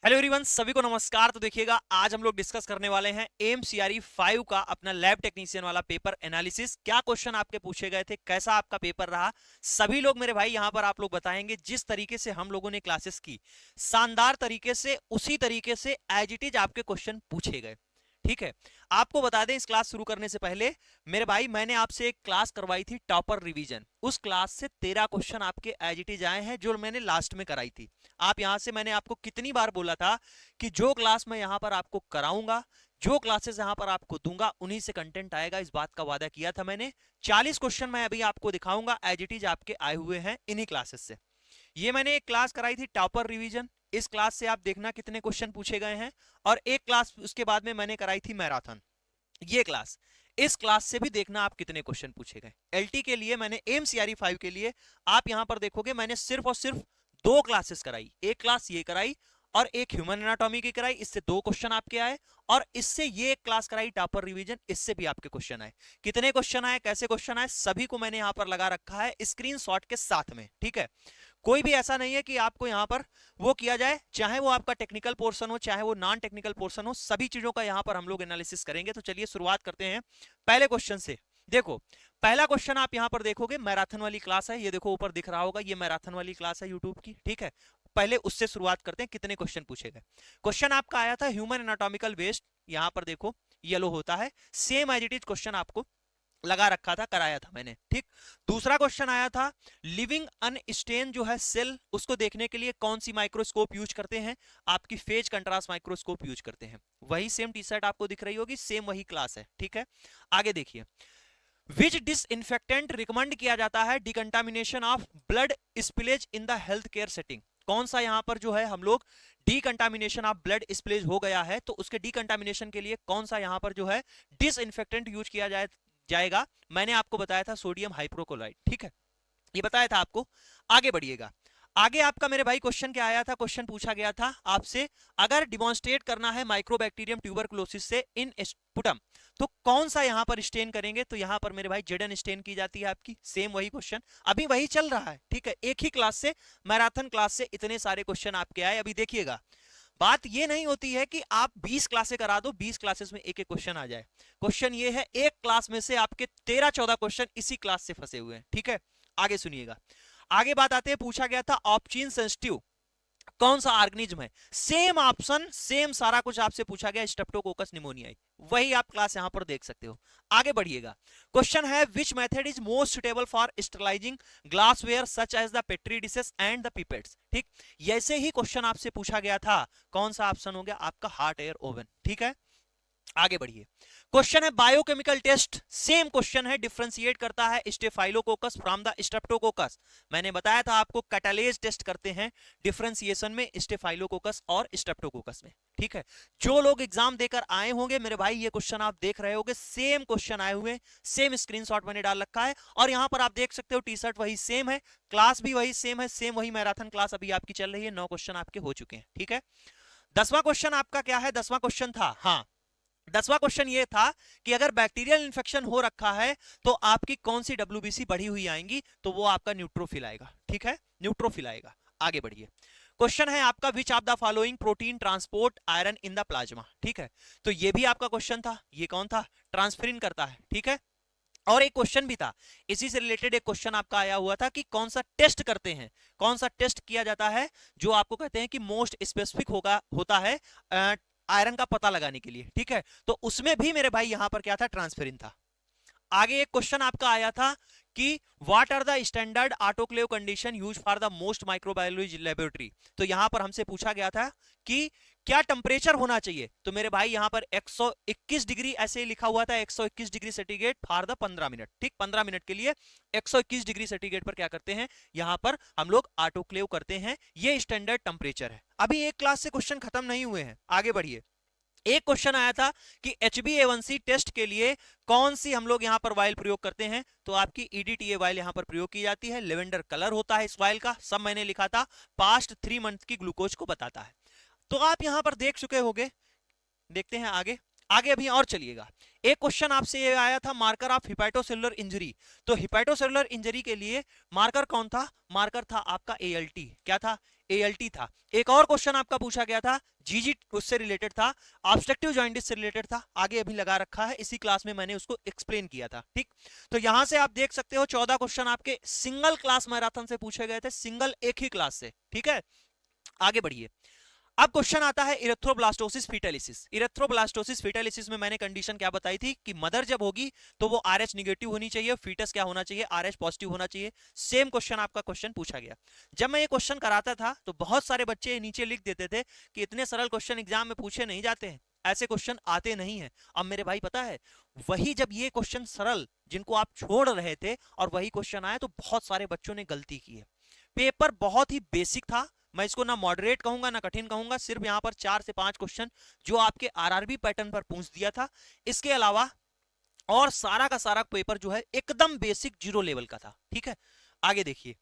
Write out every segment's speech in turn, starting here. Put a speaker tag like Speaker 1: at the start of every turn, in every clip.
Speaker 1: Hello everyone, सभी को नमस्कार। तो देखिएगा, आज हम लोग डिस्कस करने वाले हैं एमसीआरई 5 का अपना लैब टेक्नीशियन वाला पेपर एनालिसिस। क्या क्वेश्चन आपके पूछे गए थे, कैसा आपका पेपर रहा, सभी लोग मेरे भाई यहां पर आप लोग बताएंगे। जिस तरीके से हम लोगों ने क्लासेस की, शानदार तरीके से, उसी तरीके से एज इट इज आपके क्वेश्चन पूछे गए। ठीक है, आपको बता दें इस क्लास शुरू करने से पहले मेरे भाई, मैंने आपसे एक क्लास करवाई थी टॉपर रिवीजन। उस क्लास से 13 क्वेश्चन आपके एज इट इज आए हैं, जो मैंने लास्ट में कराई थी। आप यहां से, मैंने आपको कितनी बार बोला था कि जो क्लास मैं यहां पर आपको कराऊंगा, जो क्लासेस यहां पर आपको दूंगा, उन्हीं से कंटेंट आएगा। इस बात का वादा किया था मैंने। 40 क्वेश्चन मैं अभी आपको दिखाऊंगा, एज इट इज आपके आए हुए हैं इन्हीं क्लासेस से। ये मैंने एक क्लास कराई थी टॉपर रिवीजन। इस क्लास से आप देखना कितने क्वेश्चन पूछे गए हैं। और एक क्लास उसके बाद में मैंने कराई थी मैराथन, ये क्लास। इस क्लास से भी देखना आप कितने क्वेश्चन पूछे गए। एलटी के लिए मैंने, एमसीआरई 5 के लिए आप यहां पर देखोगे, मैंने सिर्फ और सिर्फ दो क्लासेस कराई। एक क्लास ये कराई और एक ह्यूमन एनाटॉमी की कराई, इससे दो क्वेश्चन आपके आए। और इससे ये एक क्लास कराई टॉपर रिवीजन, इससे भी आपके क्वेश्चन आए। कितने क्वेश्चन आए, कैसे क्वेश्चन आए, सभी को मैंने यहां पर लगा रखा है स्क्रीनशॉट के साथ में। ठीक है, कोई भी ऐसा नहीं है कि आपको यहां पर वो किया जाए, चाहे वो आपका टेक्निकल पोर्शन हो, चाहे वो नॉन टेक्निकल पोर्शन हो, सभी चीजों का यहां पर हम लोग एनालिसिस करेंगे। तो चलिए शुरुआत करते हैं पहले क्वेश्चन से। देखो, पहला क्वेश्चन आप यहां पर देखोगे, मैराथन वाली क्लास है। ये देखो ऊपर दिख रहा होगा, ये मैराथन वाली क्लास है यूट्यूब की। ठीक है, पहले उससे शुरुआत करते हैं, कितने क्वेश्चन पूछे गए। क्वेश्चन आपका आया था ह्यूमन एनाटॉमिकल वेस्ट। यहां पर देखो येलो होता है, same as it is question आपको लगा रखा था, कराया था मैंने। ठीक, दूसरा क्वेश्चन आया था लिविंग अनस्टेन जो है सेल, उसको देखने के लिए कौन सी माइक्रोस्कोप यूज करते हैं। आपकी फेज कंट्रास्ट माइक्रोस्कोप यूज करते हैं। वही सेम टी शर्ट आपको दिख रही होगी, सेम वही क्लास है। ठीक है, आगे देखिए, विच डिसइंफेक्टेंट रिकमेंड किया जाता है decontamination of blood spillage in the health care setting. कौन सा यहां पर जो है हम लोग डिकंटामिनेशन ऑफ ब्लड स्पिलेज हो गया है, तो उसके डिकंटामिनेशन के लिए कौन सा यहां पर जो है डिसइंफेक्टेंट यूज किया जाएगा। मैंने आपको बताया था सोडियम हाइप्रोक्लोराइड। ठीक है, ये बताया था आपको। आगे बढ़िएगा, आगे आपका मेरे भाई क्वेश्चन क्या आया था, क्वेश्चन पूछा गया था आपसे, अगर डिमॉन्स्ट्रेट करना है माइक्रोबैक्टीरियम ट्यूबरकुलोसिस से इन स्पुटम, तो कौन सा यहां पर स्टेन करेंगे। तो यहां पर मेरे भाई जेडन स्टेन की जाती है आपकी। सेम वही क्वेश्चन अभी वही चल रहा है। ठीक है, एक ही क्लास से, मैराथन क्लास से इतने सारे क्वेश्चन आपके आए। अभी देखिएगा, बात ये नहीं होती है कि आप 20 क्लासें करा दो, 20 क्लासेस में एक एक क्वेश्चन आ जाए। क्वेश्चन ये है, एक क्लास में से आपके 13-14 क्वेश्चन इसी क्लास से फंसे हुए हैं। ठीक है, आगे सुनिएगा। आगे बात आते हैं, पूछा गया था ऑप्चिन सेंसिटिव कौन सा ऑर्गेनिज्म है। सेम ऑप्शन, सेम सारा कुछ आपसे पूछा गया, स्ट्रेप्टोकोकस निमोनियाई। वही आप क्लास यहां पर देख सकते हो। आगे बढ़िएगा, क्वेश्चन है which method is most suitable for sterilising glassware such as the petri dishes and the pipettes. ठीक, ऐसे ही क्वेश्चन आपसे पूछा गया था। कौन सा ऑप्शन हो गया आपका, हॉट एयर ओवन। ठीक है, आगे बढ़िए, क्वेश्चन है बायोकेमिकल टेस्ट। सेम क्वेश्चन है, डिफरेंशिएट करता है स्टेफाइलोकोकस फ्रॉम द स्ट्रेप्टोकोकस। मैंने बताया था आपको, कैटालेज टेस्ट करते हैं डिफरेंशिएशन में स्टेफाइलोकोकस और स्ट्रेप्टोकोकस में। ठीक है, जो लोग एग्जाम देकर आए होंगे मेरे भाई, ये क्वेश्चन आप देख रहे होंगे, सेम क्वेश्चन आए हुए, सेम स्क्रीनशॉट मैंने डाल रखा है। और यहां पर आप देख सकते हो टी शर्ट वही सेम है, क्लास भी वही सेम है, सेम वही मैराथन क्लास अभी आपकी चल रही है। 9 क्वेश्चन आपके हो चुके हैं। ठीक है, 10वां क्वेश्चन आपका क्या है, 10वां क्वेश्चन था, हाँ 10वां क्वेश्चन ये था कि अगर बैक्टीरियल इंफेक्शन हो रखा है तो आपकी कौन सी डब्ल्यूबीसी बढ़ी हुई आएंगी, तो वो आपका न्यूट्रोफिल आएगा। ठीक है, न्यूट्रोफिल आएगा। आगे बढ़िए, क्वेश्चन है आपका विच of the following protein transport iron in the plasma. ठीक है, तो ये भी आपका क्वेश्चन था, ये कौन था, ट्रांसफेरिन करता है। ठीक है, और एक क्वेश्चन भी था इसी से रिलेटेड, एक क्वेश्चन आपका आया हुआ था कि कौन सा टेस्ट करते हैं, कौन सा टेस्ट किया जाता है जो आपको कहते हैं कि मोस्ट स्पेसिफिक होगा, होता है आयरन का पता लगाने के लिए। ठीक है, तो उसमें भी मेरे भाई यहां पर क्या था, ट्रांसफेरिन था। आगे एक क्वेश्चन आपका आया था कि what are the standard autoclave condition use for the most microbiology laboratory. तो यहां पर हमसे पूछा गया था कि क्या टेम्परेचर होना चाहिए। तो मेरे भाई यहां पर 121 डिग्री ऐसे ही लिखा हुआ था, 121 degree centigrade for the 15 minute. ठीक, 15 मिनट के लिए 121 डिग्री सेंटीग्रेड पर क्या करते हैं, यहां पर हम लोग ऑटोक्लेव करते हैं। ये स्टैंडर्ड टेम्परेचर है। अभी एक क्लास से क्वेश्चन खत्म नहीं हुए हैं, आगे बढ़िए। एक क्वेश्चन आया था कि HbA1c टेस्ट के लिए कौन सी हम लोग यहां पर वाइल प्रयोग करते हैं। तो आपकी EDTA वाइल यहां पर प्रयोग की जाती है। लेवेंडर कलर होता है इस वाइल का, सब मैंने लिखा था, पास्ट 3 मंथ की ग्लूकोज को बताता है। तो आप यहां पर देख चुके होंगे। देखते हैं आगे, आगे अभी और चलिएगा। एक क्वेश्चन आपसे ये आया था, मार्कर ऑफ हिपैटोसेलुलर इंजरी। तो हिपैटोसेलुलर इंजरी के लिए मार्कर कौन था, मार्कर था आपका ALT। क्या था, ALT था। एक और क्वेश्चन आपका पूछा गया था, GG उससे रिलेटेड था, ऑब्स्ट्रक्टिव जॉइंटिस से रिलेटेड था, आगे अभी लगा रखा है, इसी क्लास में मैंने उसको एक्सप्लेन किया था। ठीक, तो यहां से आप देख सकते हो 14 क्वेश्चन आपके सिंगल क्लास मैराथन से पूछे गए थे, सिंगल एक ही क्लास से। ठीक है, आगे बढ़िए। अब क्वेश्चन आता है इरेथ्रोब्लास्टोसिस फीटलिसिस। इरेथ्रोब्लास्टोसिस फीटलिसिस में मैंने कंडीशन क्या बताई थी कि मदर जब होगी तो वो RH निगेटिव होनी चाहिए, फीटस क्या होना चाहिए, RH पॉजिटिव होना चाहिए। सेम क्वेश्चन आपका क्वेश्चन पूछा गया। जब मैं ये क्वेश्चन कराता था तो बहुत सारे बच्चे नीचे लिख देते थे कि इतने सरल क्वेश्चन एग्जाम में पूछे नहीं जाते हैं, ऐसे क्वेश्चन आते नहीं है। अब मेरे भाई पता है, वही जब ये क्वेश्चन सरल जिनको आप छोड़ रहे थे और वही क्वेश्चन आया तो बहुत सारे बच्चों ने गलती की है। पेपर बहुत ही बेसिक था, मैं इसको ना मॉडरेट कहूंगा ना कठिन कहूंगा, सिर्फ यहां पर 4 से 5 क्वेश्चन जो आपके आरआरबी पैटर्न पर पूछ दिया था। इसके अलावा और सारा का सारा पेपर जो है एकदम बेसिक जीरो लेवल का था। ठीक है, आगे देखिए,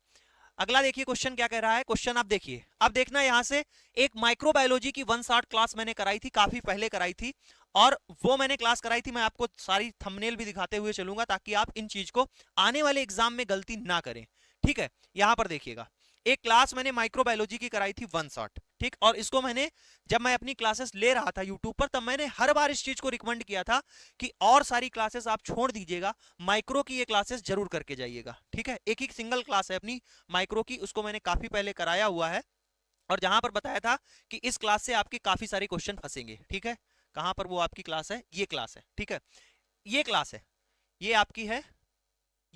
Speaker 1: अगला देखिए क्वेश्चन क्या कह रहा है। क्वेश्चन आप देखिए, अब देखना यहां से, एक माइक्रोबायोलॉजी की 160 क्लास मैंने कराई थी, काफी पहले कराई थी, और वो मैंने क्लास कराई थी, मैं आपको सारी थंबनेल भी दिखाते हुए चलूंगा ताकि आप इन चीज को आने वाले एग्जाम में गलती ना करें। ठीक है, यहां पर देखिएगा, एक क्लास मैंने माइक्रोबायोलॉजी की कराई थी 160। ठीक, और इसको मैंने जब मैं अपनी क्लासेस ले रहा था यूट्यूब पर, तब मैंने हर बार इस चीज को रिकमेंड किया था कि और सारी क्लासेस आप छोड़ दीजिएगा, माइक्रो की ये क्लासेस जरूर करके जाइएगा। ठीक है, एक ही सिंगल क्लास है अपनी माइक्रो की, उसको मैंने काफी पहले कराया हुआ है, और जहां पर बताया था कि इस क्लास से आपके काफी सारे क्वेश्चन फंसेंगे। ठीक है, कहां पर वो आपकी क्लास है, ये क्लास है। ठीक है, ये क्लास है, ये आपकी है,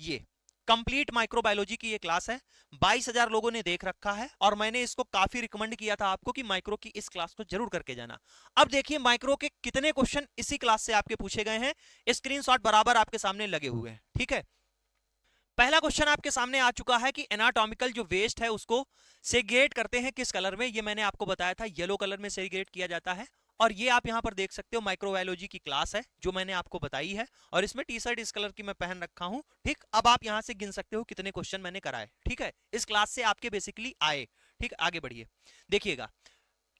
Speaker 1: ये कंप्लीट माइक्रोबायोलॉजी की ये क्लास है। 22,000 लोगों ने देख रखा है, और मैंने इसको काफी रिकमेंड किया था आपको कि माइक्रो की इस क्लास को जरूर करके जाना। अब देखिए माइक्रो के कितने क्वेश्चन इसी क्लास से आपके पूछे गए हैं, स्क्रीनशॉट बराबर आपके सामने लगे हुए हैं। ठीक है, पहला क्वेश्चन आपके सामने आ चुका है कि एनाटॉमिकल जो वेस्ट है उसको सेग्रेगेट करते हैं किस कलर में, ये मैंने आपको बताया था, येलो कलर में सेग्रेगेट किया जाता है। और ये आप यहां पर देख सकते हो माइक्रोबायोलॉजी की क्लास है जो मैंने आपको बताई है, और इसमें टी शर्ट इस कलर की मैं पहन रखा हूं। ठीक, अब आप यहां से गिन सकते हो कितने क्वेश्चन मैंने कराए। ठीक है, इस क्लास से आपके बेसिकली आए। ठीक, आगे बढ़िए, देखिएगा,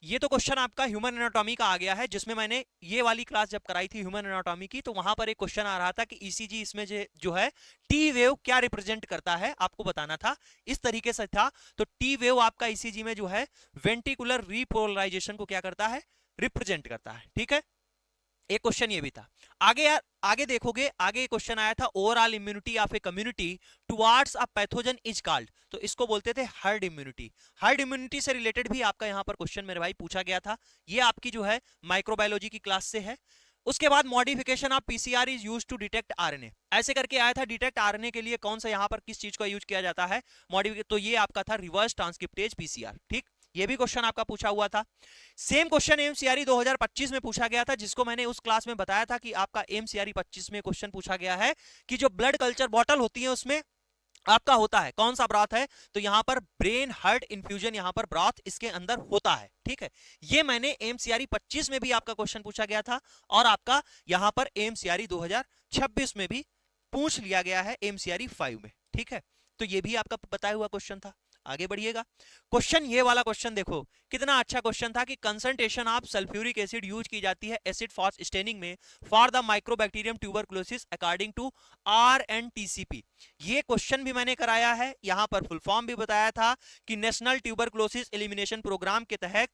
Speaker 1: ये तो क्वेश्चन आपका ह्यूमन एनाटॉमी का आ गया है, जिसमें मैंने ये वाली क्लास जब कराई थी ह्यूमन एनाटॉमी की, तो वहां पर एक क्वेश्चन आ रहा था कि ईसीजी इसमें जो है टी वेव क्या रिप्रेजेंट करता है, आपको बताना था। इस तरीके से था, तो टी वेव आपका ईसीजी में जो है वेंट्रिकुलर रीपोलराइजेशन को क्या करता है, रिप्रेजेंट करता है। ठीक है, एक क्वेश्चन ये भी था। आगे यार, आगे देखोगे, आगे क्वेश्चन आया था overall immunity of a community towards a pathogen is called, तो इसको बोलते थे हर्ड इम्यूनिटी। हर्ड इम्यूनिटी से रिलेटेड भी आपका यहां पर क्वेश्चन मेरे भाई पूछा गया था, ये आपकी जो है माइक्रोबायोलॉजी की क्लास से है। उसके बाद modification of PCR is used to detect RNA, ऐसे करके आया था, डिटेक्ट आरएनए के लिए कौन सा यहां पर किस चीज का यूज किया जाता है, मॉडिफिकेशन, तो ये आपका था रिवर्स ट्रांसक्रिप्टेज पीसीआर। ठीक, ये भी क्वेश्चन आपका पूछा हुआ था। सेम क्वेश्चन एमसीआरई 2025 में पूछा गया था, जिसको मैंने उस क्लास में बताया था कि आपका एमसीआरई 25 में क्वेश्चन पूछा गया है कि जो ब्लड कल्चर बॉटल होती है उसमें आपका होता है कौन सा ब्रॉथ है, तो यहां पर ब्रेन हार्ट इन्फ्यूजन, यहां पर ब्रॉथ इसके अंदर होता है। ठीक है, ये मैंने एमसीआरई 25 में भी आपका क्वेश्चन पूछा गया था, और आपका यहां पर एमसीआरई 2026 में भी पूछ लिया गया है एमसीआरई 5 में। ठीक है, तो ये भी आपका बताया हुआ क्वेश्चन था। आगे बढ़िएगा, क्वेश्चन ये वाला क्वेश्चन देखो, कितना अच्छा क्वेश्चन था कि concentration of sulphuric acid use की जाती है एसिड फॉस स्टेनिंग में for the mycobacterium tuberculosis according to RNTCP। ये क्वेश्चन भी मैंने कराया है, यहां पर फुल फॉर्म भी बताया था कि नेशनल ट्यूबरकुलोसिस एलिमिनेशन प्रोग्राम के तहत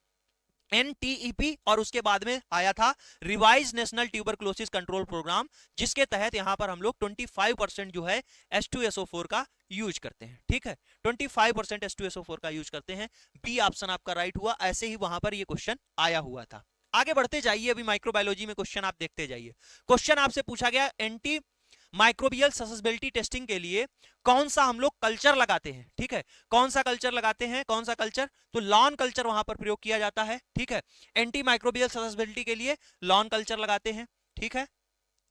Speaker 1: NTEP, और उसके बाद में आया था revised national tuberculosis control programme, जिसके तहत यहां पर हम लोग 25% जो है H2SO4 का यूज करते हैं। ठीक है, 25% H2SO4 का यूज करते हैं। बी ऑप्शन आपका राइट हुआ, ऐसे ही वहां पर ये क्वेश्चन आया हुआ था। आगे बढ़ते जाइए, अभी माइक्रोबायोलॉजी में क्वेश्चन आप देखते जाइए। क्वेश्चन आपसे पूछा गया एंटी माइक्रोबियल ससेसिबिलिटी टेस्टिंग के लिए कौन सा हम लोग कल्चर लगाते हैं। ठीक है, कौन सा कल्चर लगाते हैं, कौन सा कल्चर, तो लॉन कल्चर वहां पर प्रयोग किया जाता है। ठीक है, एंटी माइक्रोबियल ससेसिबिलिटी के लिए लॉन कल्चर लगाते हैं। ठीक है,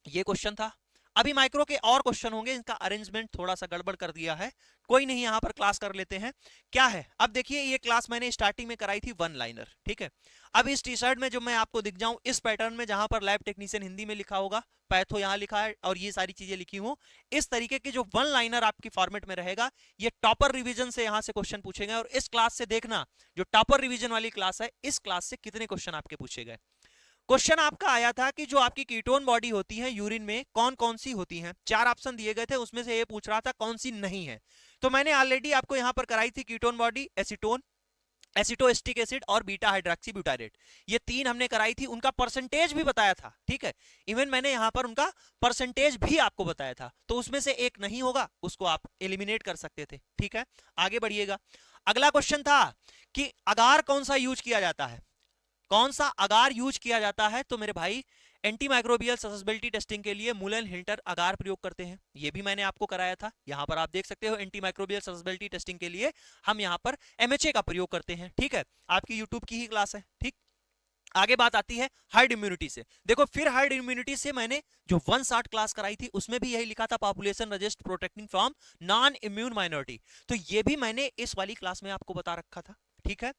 Speaker 1: ये क्वेश्चन था। अभी माइक्रो के और क्वेश्चन होंगे, इनका अरेंजमेंट थोड़ा सा गड़बड़ कर दिया है, कोई नहीं, यहां पर क्लास कर लेते हैं। क्या है, अब देखिए, ये क्लास मैंने स्टार्टिंग में कराई थी वन लाइनर। ठीक है, अब इस टी शर्ट में जो मैं आपको दिख जाऊं इस पैटर्न में, जहां पर लैब टेक्नीशियन हिंदी में लिखा होगा, पैथो यहां लिखा है, और ये सारी चीजें लिखी हूं, इस तरीके की जो वन लाइनर आपकी फॉर्मेट में रहेगा, ये टॉपर रिवीजन से यहां से क्वेश्चन पूछे गए। और इस क्लास से देखना, जो टॉपर रिवीजन वाली क्लास है, इस क्लास से कितने क्वेश्चन आपके पूछे गए। क्वेश्चन आपका आया था कि जो आपकी कीटोन बॉडी होती है यूरिन में, कौन कौन सी होती हैं, 4 ऑप्शन दिए गए थे, उसमें से ये पूछ रहा था कौन सी नहीं है। तो मैंने ऑलरेडी आपको यहां पर कराई थी कीटोन बॉडी, एसीटोन, एसिटोएस्टिक एसिड और बीटा हाइड्रोक्सी ब्यूटारेट, ये 3 हमने कराई थी, उनका परसेंटेज भी बताया था, ठीक है। इवन मैंने यहां पर उनका परसेंटेज भी आपको बताया था, तो उसमें से एक नहीं होगा, उसको आप एलिमिनेट कर सकते थे, ठीक है। आगे बढ़िएगा। अगला क्वेश्चन था कि अगार कौन सा यूज किया जाता है, कौन सा अगार यूज किया जाता है, तो मेरे भाई एंटी माइक्रोबियल ससेसिबिलिटी टेस्टिंग के लिए मुलन हिल्टर अगार प्रयोग करते हैं, ये भी मैंने आपको कराया था। यहां पर आप देख सकते हो एंटी माइक्रोबियल ससेसिबिलिटी टेस्टिंग के लिए हम यहां पर एमएचए का प्रयोग करते हैं, ठीक है। आपकी यूट्यूब की ही क्लास है, ठीक। आगे बात आती है हर्ड इम्यूनिटी से। देखो फिर हर्ड इम्यूनिटी से मैंने जो 160 क्लास कराई थी उसमें भी यही लिखा था, population resist protecting from non immune minority, तो ये भी मैंने इस वाली क्लास में आपको बता रखा था, ठीक है,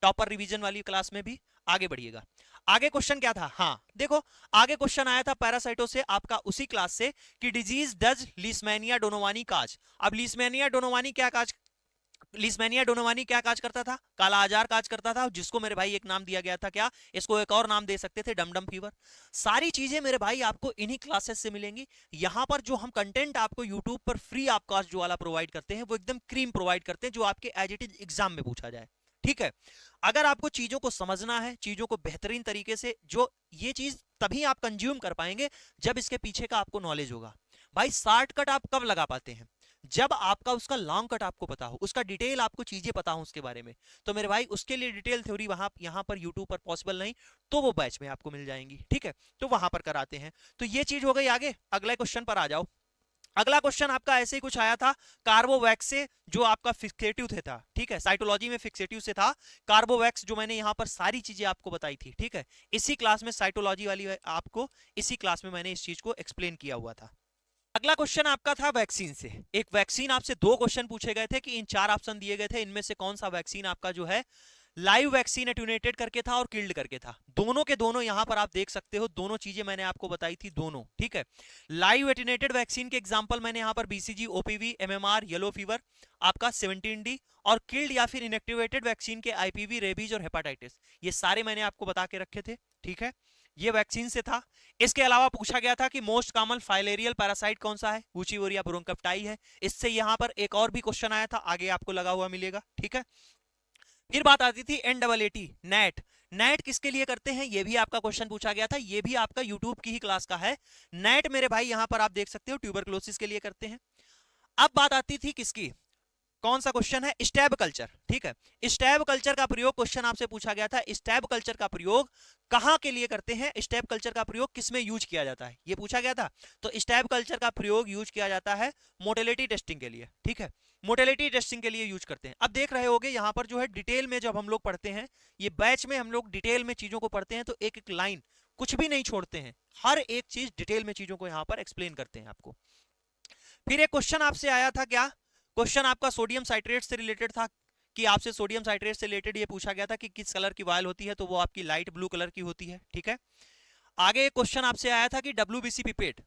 Speaker 1: टॉपर रिवीजन वाली क्लास में भी। आगे बढ़िएगा। आगे क्वेश्चन क्या था, हाँ देखो आगे क्वेश्चन आया था पैरासाइटो से आपका उसी क्लास से कि डिजीज डज लीशमैनिया डोनोवानी काज। अब लीशमैनिया डोनोवानी क्या काज, लीशमैनिया डोनोवानी क्या काज करता था, काला आजार काज करता था, जिसको मेरे भाई एक नाम दिया गया था, क्या इसको एक और नाम दे सकते थे, डमडम फीवर। सारी चीजें मेरे भाई आपको इन्हीं क्लासेस से मिलेंगी। यहां पर जो हम कंटेंट आपको यूट्यूब पर फ्री आपका जो वाला प्रोवाइड करते हैं वो एकदम क्रीम प्रोवाइड करते हैं, जो आपके एज इट इज एग्जाम में पूछा जाए, ठीक है। अगर आपको चीजों को समझना है, चीजों को बेहतरीन तरीके से, जो ये चीज तभी आप कंज्यूम कर पाएंगे जब इसके पीछे का आपको नॉलेज होगा। भाई शॉर्टकट आप कब लगा पाते हैं, जब आपका उसका लॉन्ग कट आपको पता हो, उसका डिटेल आपको चीजें पता हो उसके बारे में। तो मेरे भाई उसके लिए डिटेल थ्योरी वहां यहां पर यूट्यूब पर पॉसिबल नहीं, तो वो बैच में आपको मिल जाएंगी, ठीक है, तो वहां पर कराते हैं। तो ये चीज हो गई। आगे अगले क्वेश्चन पर आ जाओ। अगला क्वेश्चन आपका ऐसे ही कुछ आया था, कार्बोवैक्स से जो आपका फिक्सेटिव थे था, ठीक है, साइटोलॉजी में फिक्सेटिव से था कार्बोवैक्स, जो मैंने यहां पर सारी चीजें आपको बताई थी, ठीक है। इसी क्लास में साइटोलॉजी वाली आपको इसी क्लास में मैंने इस चीज को एक्सप्लेन किया हुआ था। अगला क्वेश्चन आपका था वैक्सीन से। एक वैक्सीन आपसे 2 क्वेश्चन पूछे गए थे कि इन 4 ऑप्शन दिए गए थे, इनमें से कौन सा वैक्सीन आपका जो है लाइव वैक्सीन एट्यूनेटेड करके था और किल्ड करके था। दोनों के दोनों यहां पर आप देख सकते हो, दोनों चीजें मैंने आपको बताई थी, दोनों, ठीक है। लाइव एट्यूनेटेड वैक्सीन के एग्जांपल मैंने यहां पर BCG, OPV, MMR, yellow fever आपका 17D, और किल्ड या फिर इनएक्टिवेटेड वैक्सीन के आईपीवी, रेबीज और हेपाटाइटिस, ये सारे मैंने आपको बता के रखे थे, ठीक है। ये वैक्सीन से था। इसके अलावा पूछा गया था कि मोस्ट कॉमन फाइलेरियल पैरासाइट कौन सा है, वुचिवोरिया ब्रोंकप्टाई है। इससे यहां पर एक और भी क्वेश्चन आया था, आगे आपको लगा हुआ मिलेगा, ठीक है। फिर बात आती थी NAAT, नेट। नेट किसके लिए करते हैं, ये भी आपका क्वेश्चन पूछा गया था, ये भी आपका यूट्यूब की ही क्लास का है। नेट मेरे भाई यहां पर आप देख सकते हो ट्यूबरक्लोसिस के लिए करते हैं। अब बात आती थी किसकी, कौन सा क्वेश्चन है, स्टैब कल्चर, ठीक है। स्टैब कल्चर का प्रयोग क्वेश्चन आपसे पूछा गया था, स्टैब कल्चर का प्रयोग कहां के लिए करते हैं, स्टैब कल्चर का प्रयोग किसमें यूज किया जाता है, ये पूछा गया था। तो स्टैब कल्चर का प्रयोग यूज किया जाता है मोटेलिटी टेस्टिंग के लिए, ठीक है, मोटेलिटी टेस्टिंग के लिए यूज करते हैं। अब देख रहे होगे यहां पर जो है डिटेल में जब हम लोग पढ़ते हैं, ये बैच में हम लोग डिटेल में चीजों को पढ़ते हैं, तो एक एक लाइन कुछ भी नहीं छोड़ते हैं, हर एक चीज डिटेल में चीजों को यहां पर एक्सप्लेन करते हैं आपको। फिर एक क्वेश्चन आपसे आया था, क्या क्वेश्चन आपका सोडियम साइट्रेट से रिलेटेड था, कि आपसे सोडियम साइट्रेट से रिलेटेड ये पूछा गया था कि किस कलर की वायल होती है, तो वो आपकी लाइट ब्लू कलर की होती है, ठीक है। आगे एक क्वेश्चन आपसे आया था कि WBC pipette,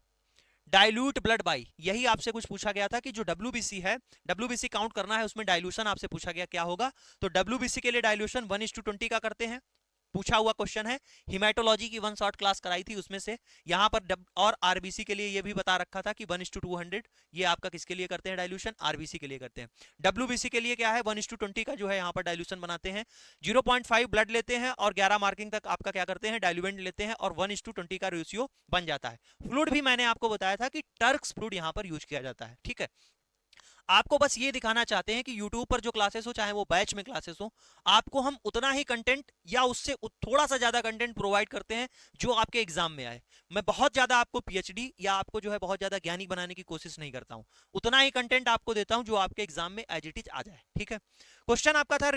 Speaker 1: dilute blood by, यही आपसे कुछ पूछा गया था कि जो WBC है, WBC काउंट करना है, उसमें डाइल्यूशन आपसे पूछा गया क्या होगा, तो WBC के लिए डाइल्यूशन 1:20 का करते हैं, पूछा हुआ क्वेश्चन है। हिमेटोलॉजी की 1 शॉर्ट क्लास कराई थी, उसमें से यहां पर और आरबीसी के लिए ये भी बता रखा था कि 1:200, ये आपका किसके लिए करते हैं डाइल्यूशन, आरबीसी के लिए करते हैं। डब्ल्यूबीसी के लिए क्या है, 1:20 का जो है यहाँ पर डाइल्यूशन बनाते हैं, 0.5 ब्लड लेते हैं और 11 मार्किंग तक आपका क्या करते हैं, डाइल्यूवेंट लेते हैं, और 1:20 का रेशियो बन जाता है। फ्लूइड भी मैंने आपको बताया था कि टर्क्स फ्लूइड यहाँ पर यूज किया जाता है, ठीक है। आपको बस ये दिखाना चाहते हैं कि YouTube पर जो क्लासेस हो, चाहे वो बैच में क्लासेस हो, आपको हम उतना ही कंटेंट या उससे थोड़ा सा ज्यादा कंटेंट प्रोवाइड करते हैं जो आपके एग्जाम में आए। मैं बहुत ज्यादा आपको पीएचडी या आपको जो है बहुत ज्यादा ज्ञानी बनाने की कोशिश नहीं करता हूं, उतना ही कंटेंट आपको देता हूं जो आपके एग्जाम में एज इट इज आ जाए, ठीक है। क्वेश्चन आपका था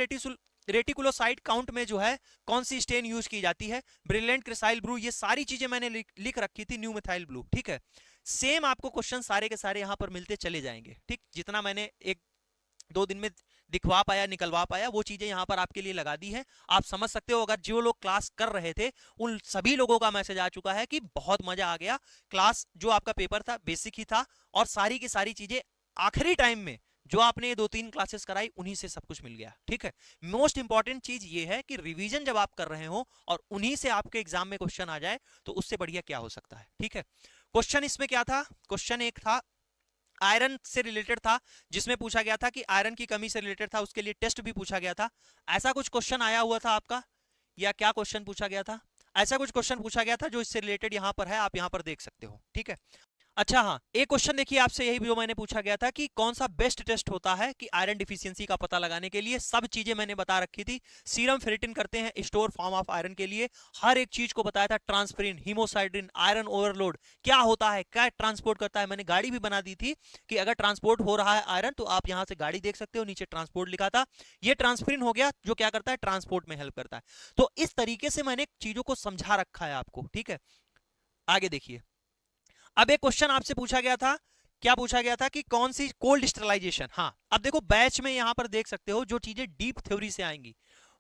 Speaker 1: रेटिकुलोसाइट काउंट में जो है कौन सी स्टेन यूज की जाती है, ब्रिलियंट, क्रिसाइल ब्लू, ये सारी चीजें मैंने लिख रखी थी, न्यू मिथाइल ब्लू, ठीक है। सेम आपको क्वेश्चन सारे के सारे यहां पर मिलते चले जाएंगे, ठीक, जितना मैंने 1-2 दिन में दिखवा पाया, निकलवा पाया, वो चीजें यहां पर आपके लिए लगा दी है। आप समझ सकते हो, अगर जो लोग क्लास कर रहे थे उन सभी लोगों का मैसेज आ चुका है कि बहुत मजा आ गया, क्लास जो आपका पेपर था बेसिक ही था, और सारी की सारी चीजें आखिरी टाइम में जो आपने 2-3 क्लासेस कराई उन्हीं से सब कुछ मिल गया, ठीक है। मोस्ट इंपॉर्टेंट चीज ये है कि रिवीजन जब आप कर रहे हो और उन्हीं से आपके एग्जाम में क्वेश्चन आ जाए, तो उससे बढ़िया क्या हो सकता है, ठीक है। क्वेश्चन इसमें क्या था, क्वेश्चन एक था आयरन से रिलेटेड था, जिसमें पूछा गया था कि आयरन की कमी से रिलेटेड था, उसके लिए टेस्ट भी पूछा गया था। ऐसा कुछ क्वेश्चन आया हुआ था आपका, या क्या क्वेश्चन पूछा गया था? ऐसा कुछ क्वेश्चन पूछा गया था जो इससे रिलेटेड यहां पर है, आप यहां पर देख सकते हो। ठीक है, अच्छा हाँ, एक क्वेश्चन देखिए आपसे यही जो मैंने पूछा गया था कि कौन सा बेस्ट टेस्ट होता है कि आयरन डिफिशियंसी का पता लगाने के लिए। सब चीजें मैंने बता रखी थी। सीरम फेरिटिन करते हैं स्टोर फॉर्म ऑफ आयरन के लिए, हर एक चीज को बताया था। ट्रांसफेरिन, हीमोसाइड्रिन, आयरन ओवरलोड क्या होता है, क्या ट्रांसपोर्ट करता है। मैंने गाड़ी भी बना दी थी कि अगर ट्रांसपोर्ट हो रहा है आयरन तो आप यहां से गाड़ी देख सकते हो, नीचे ट्रांसपोर्ट लिखा था। ये ट्रांसफेरिन हो गया जो क्या करता है, ट्रांसपोर्ट में हेल्प करता है। तो इस तरीके से मैंने चीजों को समझा रखा है आपको। ठीक है, आगे देखिए। अब एक क्वेश्चन आपसे पूछा गया था, क्या पूछा गया था कि कौन सी कोल्ड स्टरलाइजेशन। हाँ, अब देखो बैच में यहां पर देख सकते हो जो चीजें डीप थ्योरी से आएंगी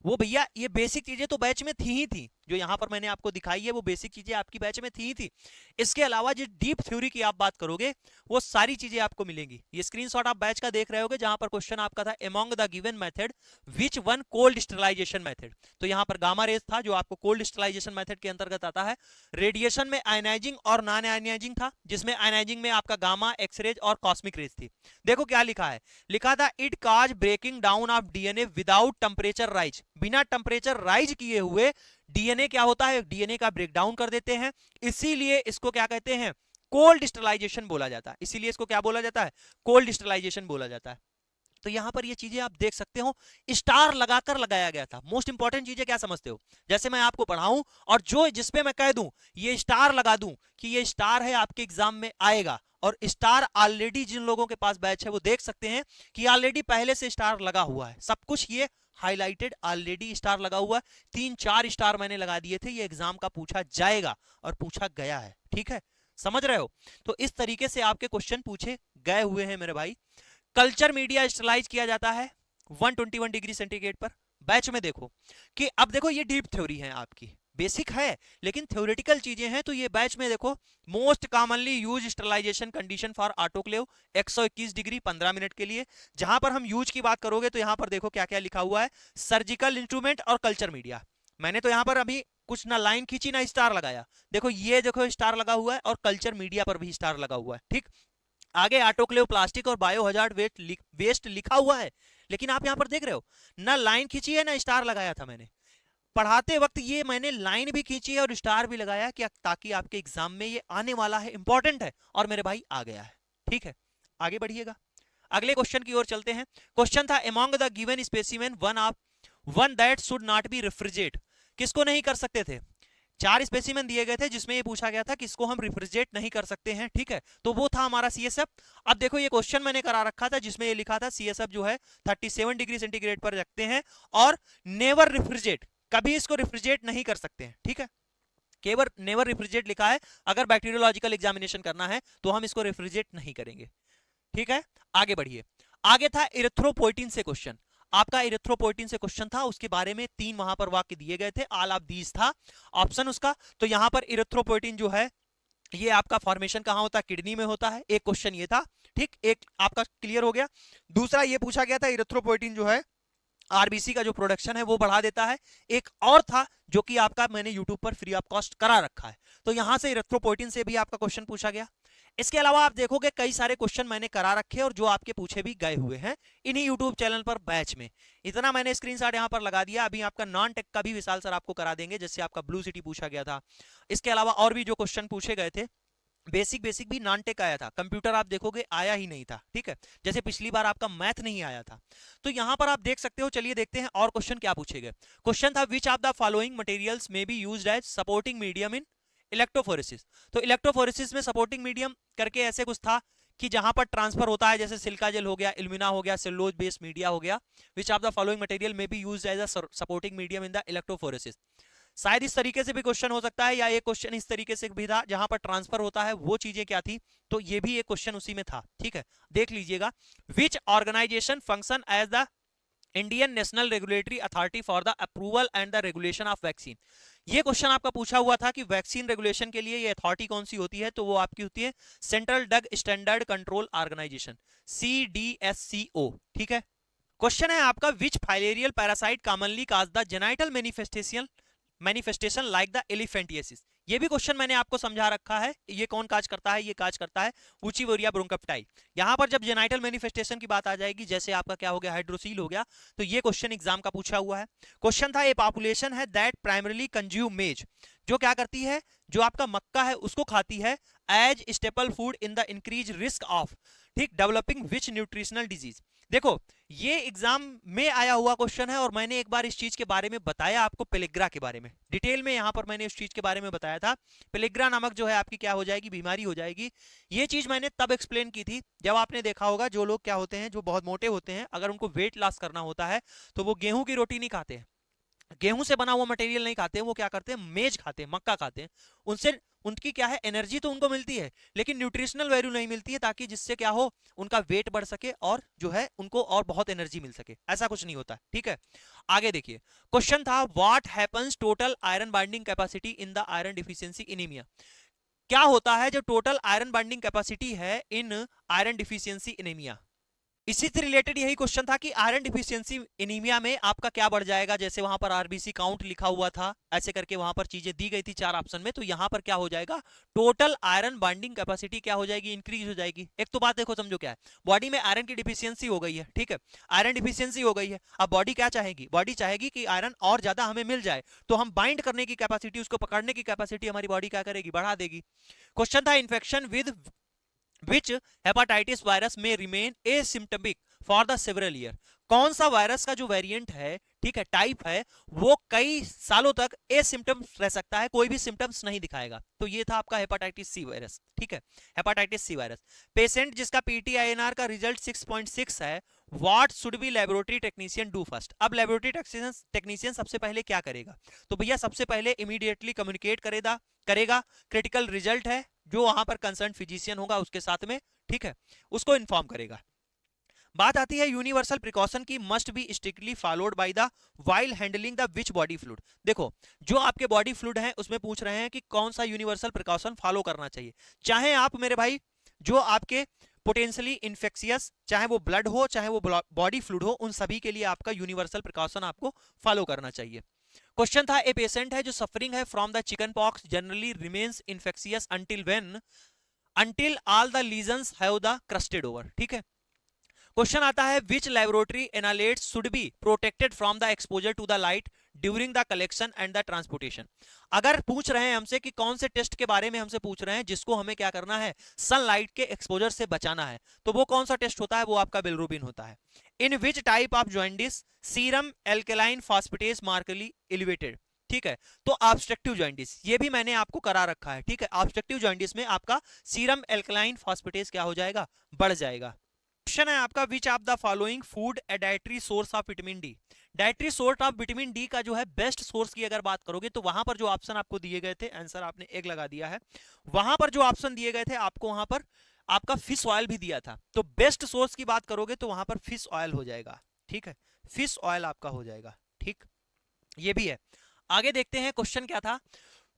Speaker 1: वो भैया ये बेसिक चीजें तो बैच में थी ही थी, जो यहां पर मैंने आपको दिखाई है वो बेसिक चीजें आपकी बैच में थी ही थी। इसके अलावा जो डीप थ्योरी की आप बात करोगे वो सारी चीजें आपको मिलेंगी। ये स्क्रीनशॉट आप बैच का देख रहे होगे जहां पर क्वेश्चन आपका था among the given method which one cold sterilisation method. तो यहां पर गामा रेज था जो आपको कोल्ड स्टरलाइजेशन मेथड के अंतर्गत आता है। रेडिएशन में आयनाइजिंग और नॉन आयनाइजिंग था, जिसमें आयनाइजिंग में आपका गामा, एक्सरेज और कॉस्मिक रेज थी। देखो क्या लिखा है, लिखा था it cause breaking down of DNA without temperature rise. बिना टेम्परेचर राइज किए हुए डीएनए क्या होता है, डीएनए का ब्रेक डाउन कर देते हैं। इसीलिए इसको क्या कहते हैं, कोल्ड स्टरलाइजेशन बोला जाता है। इसीलिए इसको क्या बोला जाता है, कोल्ड स्टरलाइजेशन बोला जाता है। तो यहां पर ये चीजें आप देख सकते हो, स्टार लगाकर लगाया गया था। मोस्ट इंपॉर्टेंट चीजें क्या समझते हो, जैसे मैं आपको पढ़ाऊं और जो जिसपे मैं कह दूं ये स्टार लगा दूं कि ये स्टार है, आपके एग्जाम में आएगा। और स्टार ऑलरेडी जिन लोगों के पास बैच है वो देख सकते हैं कि ऑलरेडी पहले से स्टार लगा हुआ है, सब कुछ ये हाईलाइटेड ऑलरेडी स्टार लगा हुआ है। 3-4 स्टार मैंने लगा दिए थे, ये एग्जाम का पूछा जाएगा और पूछा गया है। ठीक है, समझ रहे हो? तो इस तरीके से आपके क्वेश्चन पूछे गए हुए हैं मेरे भाई। कल्चर मीडिया स्टरलाइज किया जाता है 121 डिग्री सेंटीग्रेड पर। बैच में देखो कि अब देखो ये डीप थ्योरी है आपकी, बेसिक है लेकिन थ्योरेटिकल चीजें हैं। तो ये बैच में देखो most commonly use sterilisation condition for autoclave 121 degree 15 minute के लिए। जहां पर हम यूज की बात करोगे तो यहां पर देखो क्या क्या लिखा हुआ है, सर्जिकल इंस्ट्रूमेंट और कल्चर मीडिया। मैंने तो यहां पर अभी कुछ ना लाइन खींची ना स्टार लगाया, देखो ये देखो स्टार लगा हुआ है और कल्चर मीडिया पर भी स्टार लगा हुआ है। ठीक, आगे ऑटोक्लेव प्लास्टिक और बायो हजार्ड वेस्ट लिखा हुआ है, लेकिन आप यहां पर देख रहे हो ना लाइन खींची है ना स्टार लगाया था मैंने। पढ़ाते वक्त ये मैंने लाइन भी खींची है और स्टार भी लगाया कि ताकि आपके एग्जाम में ये आने वाला है, इंपॉर्टेंट है, और मेरे भाई आ गया है। ठीक है, आगे बढ़िएगा, अगले क्वेश्चन की ओर चलते हैं। क्वेश्चन था among the given specimen one that should not be refrigerate. किसको नहीं कर सकते थे, 4 स्पेसिमेन दिए गए थे जिसमें ये पूछा गया था किसको हम रिफ्रिजरेट नहीं कर सकते हैं। ठीक है, तो वो था हमारा सीएसएफ। अब देखो ये क्वेश्चन मैंने करा रखा था जिसमें ये लिखा था सीएसएफ जो है 37 डिग्री सेंटीग्रेड पर रखते हैं और नेवर रिफ्रिजरेट, कभी इसको रिफ्रिजरेट नहीं कर सकते हैं। ठीक है, केवल नेवर रिफ्रिजरेट लिखा है, अगर बैक्टीरियोलॉजिकल एग्जामिनेशन करना है तो हम इसको रिफ्रिजरेट नहीं करेंगे। ठीक है, आगे बढ़िए। आगे था इरिथ्रोपोइटिन से क्वेश्चन, आपका इरिथ्रोपोइटिन से क्वेश्चन था, उसके बारे में 3 वहां पर वाक्य दिए गए थे, ऑल ऑफ दीज था ऑप्शन उसका। तो यहां पर इरिथ्रोपोइटिन जो है ये आपका फॉर्मेशन कहां होता है, किडनी में होता है। एक क्वेश्चन ये था, ठीक, एक आपका क्लियर हो गया। दूसरा ये पूछा गया था इरिथ्रोपोइटिन जो है आरबीसी का जो प्रोडक्शन है वो बढ़ा देता है। एक और था जो कि आपका मैंने यूट्यूब पर फ्री ऑफ कॉस्ट करा रखा है, तो यहां से इरिथ्रोपोइटिन से भी आपका क्वेश्चन पूछा गया। इसके अलावा आप देखोगे कई सारे क्वेश्चन मैंने करा रखे और जो आपके पूछे भी गए हुए हैं इन्हीं यूट्यूब चैनल पर बैच में। इतना मैंने स्क्रीनशॉट यहां पर लगा दिया। अभी आपका नॉन टेक का भी विशाल सर आपको करा देंगे, जैसे आपका ब्लू सिटी पूछा गया था। इसके अलावा और भी जो क्वेश्चन पूछे गए थे, बेसिक बेसिक भी नॉन टेक आया था, कंप्यूटर आप देखोगे आया ही नहीं था। ठीक है, जैसे पिछली बार आपका मैथ नहीं आया था, तो यहां पर आप देख सकते हो। चलिए देखते हैं और क्वेश्चन क्या पूछे गए। क्वेश्चन था which of the following materials may be used as supporting medium in electrophoresis. तो इलेक्ट्रोफोरेसिस में सपोर्टिंग मीडियम करके ऐसे कुछ था कि जहां पर ट्रांसफर होता है, जैसे सिलिका जेल हो गया, इल्यूमिना हो गया, सेलुलोज बेस्ड मीडिया हो गया। Which of the following material may be used as a supporting medium in the electrophoresis. शायद इस तरीके से भी क्वेश्चन हो सकता है, या एक क्वेश्चन इस तरीके से भी था जहां पर ट्रांसफर होता है, वो चीजें क्या थी, तो ये भी एक क्वेश्चन उसी में था। ठीक है, देख लीजिएगा। Which organisation function as the Indian national regulatory authority for the approval and the regulation of vaccine. ये क्वेश्चन आपका पूछा हुआ था कि वैक्सीन रेगुलेशन के लिए ये अथॉरिटी कौन सी होती है, तो वो आपकी होती है central drug standard control organisation, CDSCO। ठीक है, क्वेश्चन है आपका which filarial parasite commonly cause the genital manifestation like the elephantiasis. ये भी क्वेश्चन मैंने आपको समझा रखा है, ये कौन काज करता है, ये काज करता है उचिवोरिया ब्रोंकाइटिस। यहां पर जब जेनाइटल मैनिफेस्टेशन की बात आ जाएगी, जैसे आपका क्या हो गया, हाइड्रोसील हो गया, तो ये क्वेश्चन एग्जाम का पूछा हुआ है। क्वेश्चन था, ए पॉपुलेशन है दैट प्राइमरीली कंज्यूम मेज, जो क्या करती है, जो आपका मक्का है उसको खाती है, as staple food in the increase risk of, ठीक, डेवलपिंग विच न्यूट्रिशनल डिजीज। देखो ये एग्जाम में आया हुआ क्वेश्चन है, और मैंने एक बार इस चीज के बारे में बताया आपको, पेलिग्रा के बारे में डिटेल में यहां पर मैंने इस चीज के बारे में बताया था। पेलिग्रा नामक जो है आपकी क्या हो जाएगी, बीमारी हो जाएगी। ये चीज मैंने तब एक्सप्लेन की थी जब आपने देखा होगा जो लोग क्या होते हैं, जो बहुत मोटे होते हैं, अगर उनको वेट लॉस करना होता है तो वो गेहूं की रोटी नहीं खाते हैं, गेहूं से बना हुआ मटेरियल नहीं खाते हैं, वो क्या करते हैं, मेज खाते हैं, मक्का खाते हैं। उनसे उनकी क्या है, एनर्जी तो उनको मिलती है लेकिन न्यूट्रिशनल वैल्यू नहीं मिलती है, ताकि जिससे क्या हो, उनका वेट बढ़ सके और जो है उनको और बहुत एनर्जी मिल सके, ऐसा कुछ नहीं होता। ठीक है, आगे देखिए, क्वेश्चन था, what happens total iron binding capacity in the iron deficiency anaemia. क्या होता है जो टोटल आयरन बाइंडिंग कैपेसिटी है इन आयरन डिफिशियंसी एनीमिया। इसी से रिलेटेड यही क्वेश्चन था कि आयरन डिफिशियंसी एनीमिया में आपका क्या बढ़ जाएगा, जैसे वहां पर आरबीसी काउंट लिखा हुआ था, ऐसे करके वहां पर चीजें दी गई थी 4 ऑप्शन में, तो यहां पर क्या हो जाएगा, टोटल आयरन बाइंडिंग कैपेसिटी क्या हो जाएगी, इंक्रीज हो जाएगी। एक तो बात देखो, समझो क्या है, बॉडी में आयरन की डिफिशियंसी हो गई है, ठीक है, आयरन डिफिशियंसी हो गई है, अब बॉडी क्या चाहेगी, बॉडी चाहेगी कि आयरन और ज्यादा हमें मिल जाए, तो हम बाइंड करने की कैपेसिटी, उसको पकड़ने की कैपेसिटी हमारी बॉडी क्या करेगी, बढ़ा देगी। क्वेश्चन था, infection with which hepatitis virus may remain asymptomatic for the several year। कौन सा वायरस का जो वेरिएंट है, ठीक है, टाइप है, वो कई सालों तक एसिम्टम्स रह सकता है, कोई भी सिम्टम्स नहीं दिखाएगा। तो ये था आपका हेपाटाइटिस सी वायरस, ठीक है, हेपाटाइटिस सी वायरस। पेशेंट जिसका पीटीआईएनआर का रिजल्ट 6.6 है, what should be laboratory technician do first. अब लेबोरेटरी टेक्नीशियन सबसे पहले क्या करेगा, तो भैया सबसे पहले इमीडिएटली कम्युनिकेट करेगा क्रिटिकल रिजल्ट है, जो वहां पर कंसर्न फिजिशियन होगा उसके साथ में, ठीक है, उसको इन्फॉर्म करेगा। बात आती है यूनिवर्सल प्रिकॉशन की, must be strictly followed by the while handling the which body fluid. देखो जो आपके बॉडी फ्लूइड हैं उसमें पूछ रहे हैं कि कौन सा यूनिवर्सल प्रिकॉशन फॉलो करना चाहिए। चाहे आप मेरे भाई जो आपके पोटेंशियली इन्फेक्शियस, चाहे वो ब्लड हो चाहे वो बॉडी फ्लूइड हो, उन सभी के लिए आपका यूनिवर्सल प्रिकॉशन आपको फॉलो करना चाहिए। क्वेश्चन था, ए पेशेंट है जो सफरिंग है from the chicken pox generally remains infectious until all the lesions have the crusted over. ठीक है, क्वेश्चन आता है, which laboratory analytes should be protected from the exposure to the light during the collection and the transportation. अगर पूछ रहे हैं हमसे कि कौन से टेस्ट के बारे में हमसे पूछ रहे हैं जिसको हमें क्या करना है, सनलाइट के एक्सपोजर से बचाना है, तो वो कौन सा टेस्ट होता है, वो आपका बिलरुबिन होता है। In which type of jaundice serum alkaline phosphatase markedly elevated. ठीक है, तो ऑब्स्ट्रक्टिव जॉइंडिस ये भी मैंने आपको करा रखा है। ठीक है, ऑब्स्ट्रक्टिव जॉइंडिस में आपका सीरम एल्केलाइन फॉस्फेटेज क्या हो जाएगा, बढ़ जाएगा। क्वेश्चन है आपका, विच of the following food A dietary source of vitamin D. Dietary source of vitamin D का जो है बेस्ट सोर्स की अगर बात करोगे तो वहां पर जो ऑप्शन आपको दिए गए थे, आंसर आपने एक लगा दिया है, वहां पर जो ऑप्शन दिए गए थे आपको वहां पर आपका फिश ऑयल भी दिया था, तो बेस्ट सोर्स की बात करोगे तो वहां पर फिश ऑयल हो जाएगा। ठीक है, फिश ऑयल आपका हो जाएगा। ठीक, ये भी है। आगे देखते हैं, क्वेश्चन क्या था,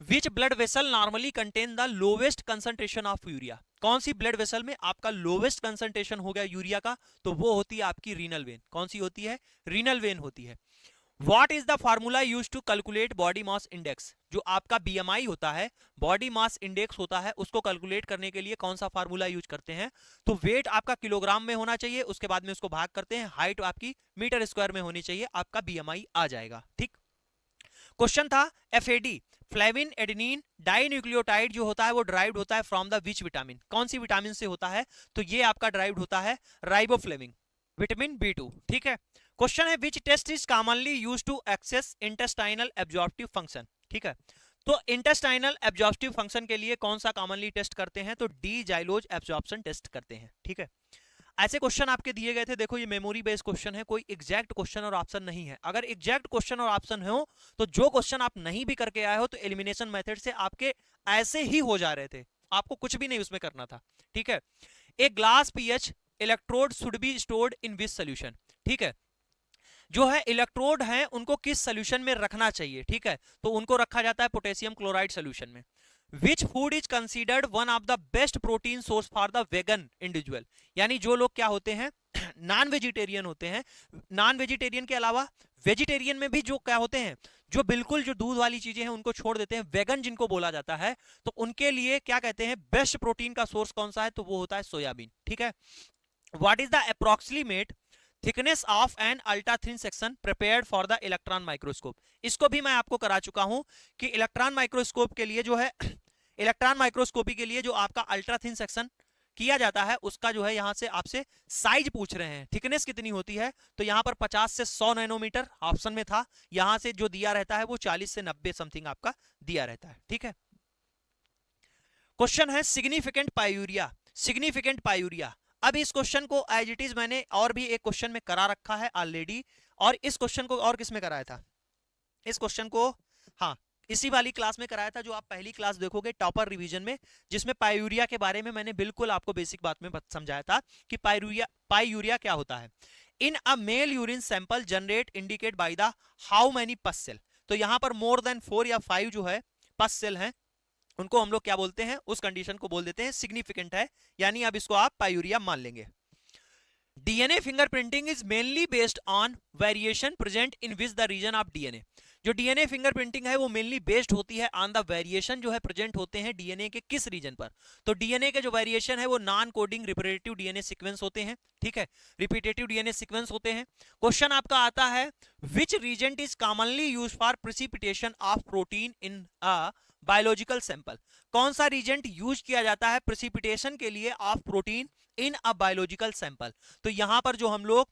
Speaker 1: which blood vessel normally contain the lowest concentration of urea. कौन सी ब्लड वेसल में आपका लोवेस्ट कंसंट्रेशन हो गया यूरिया का, तो वो होती है आपकी रीनल वेन। कौन सी होती है, रीनल वेन होती है। What is the formula used to calculate body mass index. जो आपका बीएमआई होता है, बॉडी मास इंडेक्स होता है, उसको कैलकुलेट करने के लिए कौन सा फार्मूला यूज करते हैं, तो वेट आपका किलोग्राम में होना चाहिए, उसके बाद में उसको भाग करते हैं, हाइट आपकी मीटर स्क्वायर में होनी चाहिए, आपका बीएमआई आ जाएगा। ठीक, क्वेश्चन था, एफएडी फ्लेविन एडेनिन डाइन्यूक्लियोटाइड जो होता है वो ड्राइव्ड होता है फ्रॉम द विच विटामिन। कौन सी विटामिन से होता है, तो ये आपका ड्राइव्ड होता है राइबोफ्लेविन, विटामिन बी2। ठीक है, क्वेश्चन है, which test is commonly used to access intestinal absorptive function. ठीक है, तो इंटेस्टाइनल एब्जॉर्प्टिव फंक्शन के लिए कौन सा कॉमनली टेस्ट करते हैं, तो डी जाइलोज एब्जॉर्प्शन टेस्ट करते हैं। ठीक है, ऐसे क्वेश्चन आपके दिए गए थे। देखो ये मेमोरी बेस्ड क्वेश्चन है, कोई एग्जैक्ट क्वेश्चन और ऑप्शन नहीं है। अगर एग्जैक्ट क्वेश्चन और ऑप्शन हो तो जो क्वेश्चन आप नहीं भी करके आए हो तो एलिमिनेशन मेथड से आपके ऐसे ही हो जा रहे थे, आपको कुछ भी नहीं उसमें करना था। ठीक है, एक glass pH electrode should be stored in which solution. ठीक है, जो है इलेक्ट्रोड हैं उनको किस सोल्यूशन में रखना चाहिए। ठीक है, तो उनको रखा जाता है पोटेशियम क्लोराइड सोल्यूशन में। Which food is considered one of the best protein source for the vegan individual. यानी जो लोग क्या होते हैं, नॉन वेजिटेरियन होते हैं, नॉन वेजिटेरियन के अलावा वेजिटेरियन में भी जो क्या होते हैं, जो बिल्कुल जो दूध वाली चीजें हैं उनको छोड़ देते हैं, वेगन जिनको बोला जाता है, तो उनके लिए क्या कहते हैं बेस्ट प्रोटीन का सोर्स कौन सा है, तो वो होता है सोयाबीन। ठीक है। What is the approximate thickness of an ultra thin section prepared for the electron microscope? इसको भी मैं आपको करा चुका हूं कि इलेक्ट्रॉन माइक्रोस्कोप के लिए जो है इलेक्ट्रॉन माइक्रोस्कोपी के लिए जो आपका अल्ट्रा थिन सेक्शन किया जाता है उसका जो है यहां से आपसे साइज पूछ रहे हैं, थिकनेस कितनी होती है, तो यहां पर 50 से 100 नैनोमीटर ऑप्शन में था, यहां से जो दिया रहता है वो 40 से 90 समथिंग आपका दिया रहता है। ठीक है। क्वेश्चन है सिग्निफिकेंट पायूरिया। सिग्निफिकेंट पायूरिया, अब इस क्वेश्चन को एज इट इज मैंने और भी एक क्वेश्चन में करा रखा है ऑलरेडी, और इस क्वेश्चन को और किस में कराया था, इस क्वेश्चन को हाँ इसी वाली क्लास में कराया था जो आप पहली क्लास देखोगे टॉपर रिवीजन में, जिसमें पायूरिया के बारे में मैंने बिल्कुल आपको बेसिक बात में समझाया था कि पायूरिया क्या होता है। In a male urine sample generate indicate by the how many pus cell, तो यहां पर मोर देन 4 या 5 जो है पस सेल हैं, उनको हम लोग क्या बोलते हैं, उस कंडीशन को बोल देते हैं सिग्निफिकेंट है, यानी अब इसको आप पायूरिया मान लेंगे। DNA fingerprinting is mainly based on variation present in which the region of DNA. जो डीएनए फिंगरप्रिंटिंग है वो मेनली बेस्ड होती है ऑन द वेरिएशन जो है प्रेजेंट होते हैं डीएनए के किस रीजन पर, तो डीएनए के जो वेरिएशन है वो non coding repetitive DNA sequence होते हैं। ठीक है, रिपीटेटिव डीएनए सीक्वेंस होते हैं। क्वेश्चन आपका आता है which region is commonly used for precipitation of protein in a biological sample, कौन सा रीजेंट यूज किया जाता है प्रेसिपिटेशन के लिए of protein in a biological sample, तो यहां पर जो हम लोग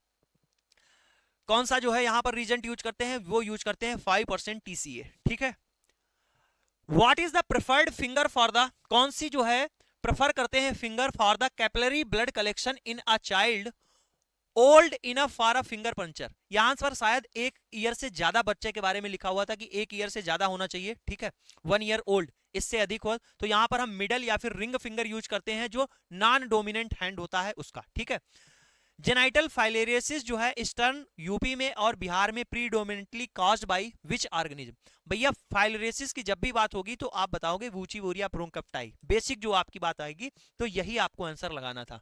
Speaker 1: कौन सा जो है यहां पर रीजेंट यूज करते हैं, वो यूज करते हैं 5% TCA। ठीक है। What is the preferred finger for the, कौन सी जो है प्रेफर करते हैं finger for the capillary blood collection in a child old enough for a finger puncture, यहां पर शायद 1 ईयर से ज्यादा बच्चे के बारे में लिखा हुआ था कि 1 ईयर से ज्यादा होना चाहिए। ठीक है, 1 ईयर ओल्ड, इससे अधिक हो तो यहां पर हम मिडल या फिर रिंग फिंगर यूज करते हैं जो नॉन डोमिनेंट हैंड होता है उसका। ठीक है। जेनाइटल फाइलेरियोसिस जो है ईस्टर्न यूपी में और बिहार में predominantly caused by which organism, भैया फाइलेरियोसिस की जब भी बात होगी तो आप बताओगे वूचीवोरिया ब्रोंकप्टाई, बेसिक जो आपकी बात आएगी तो यही आपको आंसर लगाना था।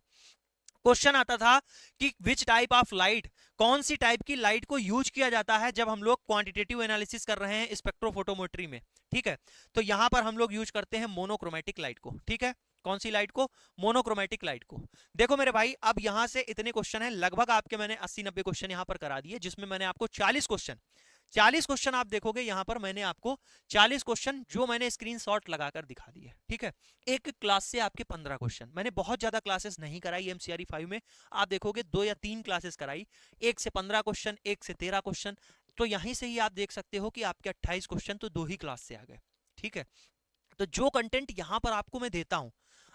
Speaker 1: क्वेश्चन आता था कि विच टाइप ऑफ लाइट, कौन सी टाइप की लाइट को यूज किया जाता है जब हम लोग क्वांटिटेटिव एनालिसिस कर रहे हैं स्पेक्ट्रोफोटोमेट्री में। ठीक है, तो यहां पर हम लोग यूज करते हैं मोनोक्रोमेटिक लाइट को। ठीक है, कौन सी लाइट को, मोनोक्रोमेटिक लाइट को। देखो मेरे भाई अब यहां से इतने क्वेश्चन हैं, लगभग आपके मैंने 80-90 क्वेश्चन यहां पर करा दिए, जिसमें मैंने आपको 40 क्वेश्चन आप देखोगे यहां पर मैंने आपको 40 क्वेश्चन जो मैंने स्क्रीनशॉट लगाकर दिखा दिए। ठीक है, एक क्लास से आपके 15 क्वेश्चन, मैंने बहुत ज्यादा क्लासेस नहीं कराई एमसीआरई 5 में, आप देखोगे 2 या 3 क्लासेस कराई, 1 से 15 क्वेश्चन, 1 से 13 क्वेश्चन, तो यहीं से ही आप देख सकते हो कि आपके 28 क्वेश्चन तो 2 ही क्लास से आ गए। ठीक है, तो जो कंटेंट यहां पर आपको मैं देता हूं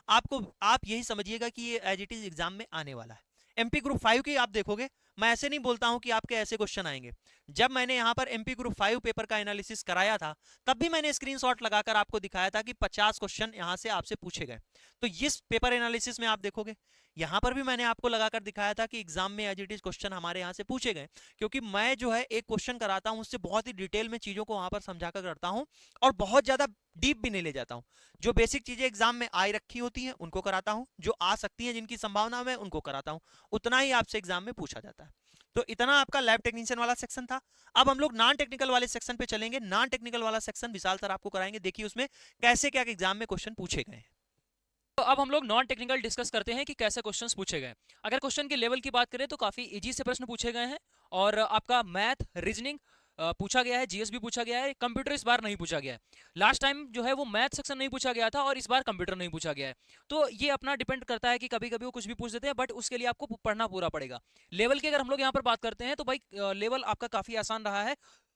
Speaker 1: आपको, आप यही समझिएगा कि ये एज इट इज एग्जाम में आने वाला है। एमपी ग्रुप 5 की आप देखोगे, मैं ऐसे नहीं बोलता हूं कि आपके ऐसे क्वेश्चन आएंगे, जब मैंने यहां पर एमपी ग्रुप 5 पेपर का एनालिसिस कराया था तब भी मैंने स्क्रीनशॉट लगाकर आपको दिखाया था कि 50 क्वेश्चन यहां से आपसे पूछे गए, तो इस पेपर एनालिसिस में आप देखोगे यहां पर भी मैंने आपको लगाकर दिखाया था कि एग्जाम में एज इट इज क्वेश्चन हमारे यहां से पूछे गए, क्योंकि मैं जो है एक क्वेश्चन कराता हूं उससे बहुत ही डिटेल में चीजों को वहां पर समझाकर करता हूं और बहुत ज्यादा डीप भी नहीं ले जाता हूं। जो बेसिक चीजें एग्जाम में आई रखी होती हैं उनको कराता हूं, जो आ सकती हैं जिनकी संभावना है उनको कराता हूं, उतना ही आपसे एग्जाम में पूछा जाता है। तो इतना आपका लैब टेक्नीशियन वाला सेक्शन था। अब हम लोग नॉन टेक्निकल वाले सेक्शन पे चलेंगे। नॉन टेक्निकल वाला सेक्शन विशाल सर आपको कराएंगे, देखिए उसमें कैसे क्या एग्जाम में क्वेश्चन पूछे गए हैं।
Speaker 2: तो अब हम लोग नॉन टेक्निकल डिस्कस करते हैं कि कैसे क्वेश्चंस पूछे गए। अगर क्वेश्चन के लेवल की बात करें तो काफी इजी से प्रश्न पूछे गए हैं और आपका मैथ, रीजनिंग पूछा गया है, जीएस भी पूछा गया है, कंप्यूटर इस बार नहीं पूछा गया है। लास्ट टाइम जो है वो मैथ सेक्शन नहीं पूछा गया था और इस बार कंप्यूटर नहीं पूछा गया है। तो ये अपना डिपेंड करता है कि कभी कभी वो कुछ भी पूछ देते हैं, बट उसके लिए आपको पढ़ना पूरा पड़ेगा। लेवल की अगर हम लोग यहाँ पर बात करते हैं तो भाई लेवल आपका काफी आसान रहा है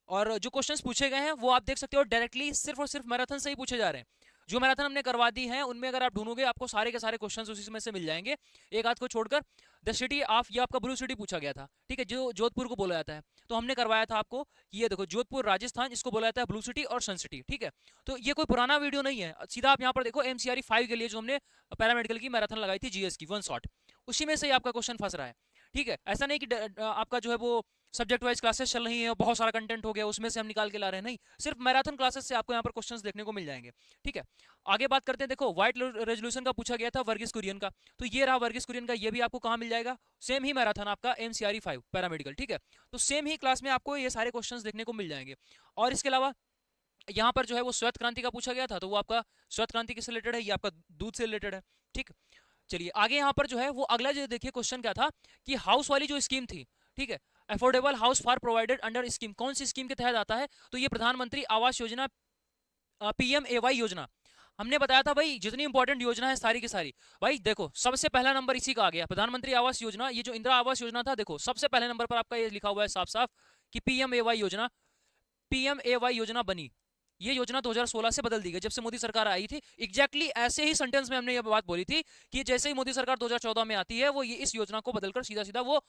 Speaker 2: और जो क्वेश्चंस पूछे गए हैं वो आप देख सकते हो डायरेक्टली सिर्फ और सिर्फ मैराथन से ही पूछे जा रहे हैं। जो मैराथन हमने करवा दी है उनमें अगर आप ढूंढोगे आपको सारे के सारे क्वेश्चंस उसी में से मिल जाएंगे, एक आध को छोड़कर। द सिटी ऑफ, ये आपका ब्लू सिटी पूछा गया था, ठीक है, जो जोधपुर को बोला जाता है, तो हमने करवाया था आपको कि ये देखो जोधपुर राजस्थान, इसको बोला जाता है ब्लू सिटी और सन सिटी। ठीक है, तो ये कोई पुराना वीडियो नहीं है, सीधा आप यहाँ पर देखो एमसीआरई 5 के लिए जो हमने पैरामेडिकल की मैराथन लगाई थी जीएस की 1 शॉट, उसी में से ही आपका क्वेश्चन फंस रहा है। ठीक है, ऐसा नहीं कि आपका जो है वो सब्जेक्ट वाइज क्लासेस चल रही हैं, बहुत सारा कंटेंट हो गया, उसमें से हम निकाल के ला रहे हैं, नहीं, सिर्फ मैराथन क्लासेस से आपको यहाँ पर क्वेश्चंस देखने को मिल जाएंगे। ठीक है, आगे बात करते हैं। देखो व्हाइट रेजोल्यूशन का पूछा गया था वर्गीस कुरियन का, तो ये रहा वर्गीस कुरियन का, ये भी आपको कहाँ मिल जाएगा, सेम ही मैराथन आपका एमसीआरई 5 पैरामेडिकल। ठीक है, तो सेम ही क्लास में आपको ये सारे क्वेश्चंस देखने को मिल जाएंगे। और इसके अलावा यहाँ पर जो है वो श्वेत क्रांति का पूछा गया था, तो वो आपका श्वेत क्रांति किससे रिलेटेड है, ये आपका दूध से रिलेटेड है। ठीक, चलिए आगे यहाँ पर जो है वो अगला जो देखिए क्वेश्चन क्या था कि हाउस वाली जो स्कीम थी, ठीक है, affordable house for provided under scheme, कौन सी स्कीम के तहत आता है, तो ये प्रधानमंत्री आवास योजना, पीएमएवाई योजना। हमने बताया था भाई जितनी इंपॉर्टेंट योजना है सारी की सारी, भाई देखो सबसे पहला नंबर इसी का आ गया, प्रधानमंत्री आवास योजना। ये जो इंदिरा आवास योजना था, देखो सबसे पहले नंबर पर आपका ये लिखा हुआ है साफ साफ कि पीएमएवाई योजना, पीएमएवाई योजना बनी। ये योजना 2016 से बदल दी गई जब से मोदी सरकार आई थी। एग्जैक्टली ऐसे ही सेंटेंस में हमने ये बात बोली थी कि जैसे ही मोदी सरकार 2014 में आती है वो ये इस योजना को बदलकर सीधा सीधा वो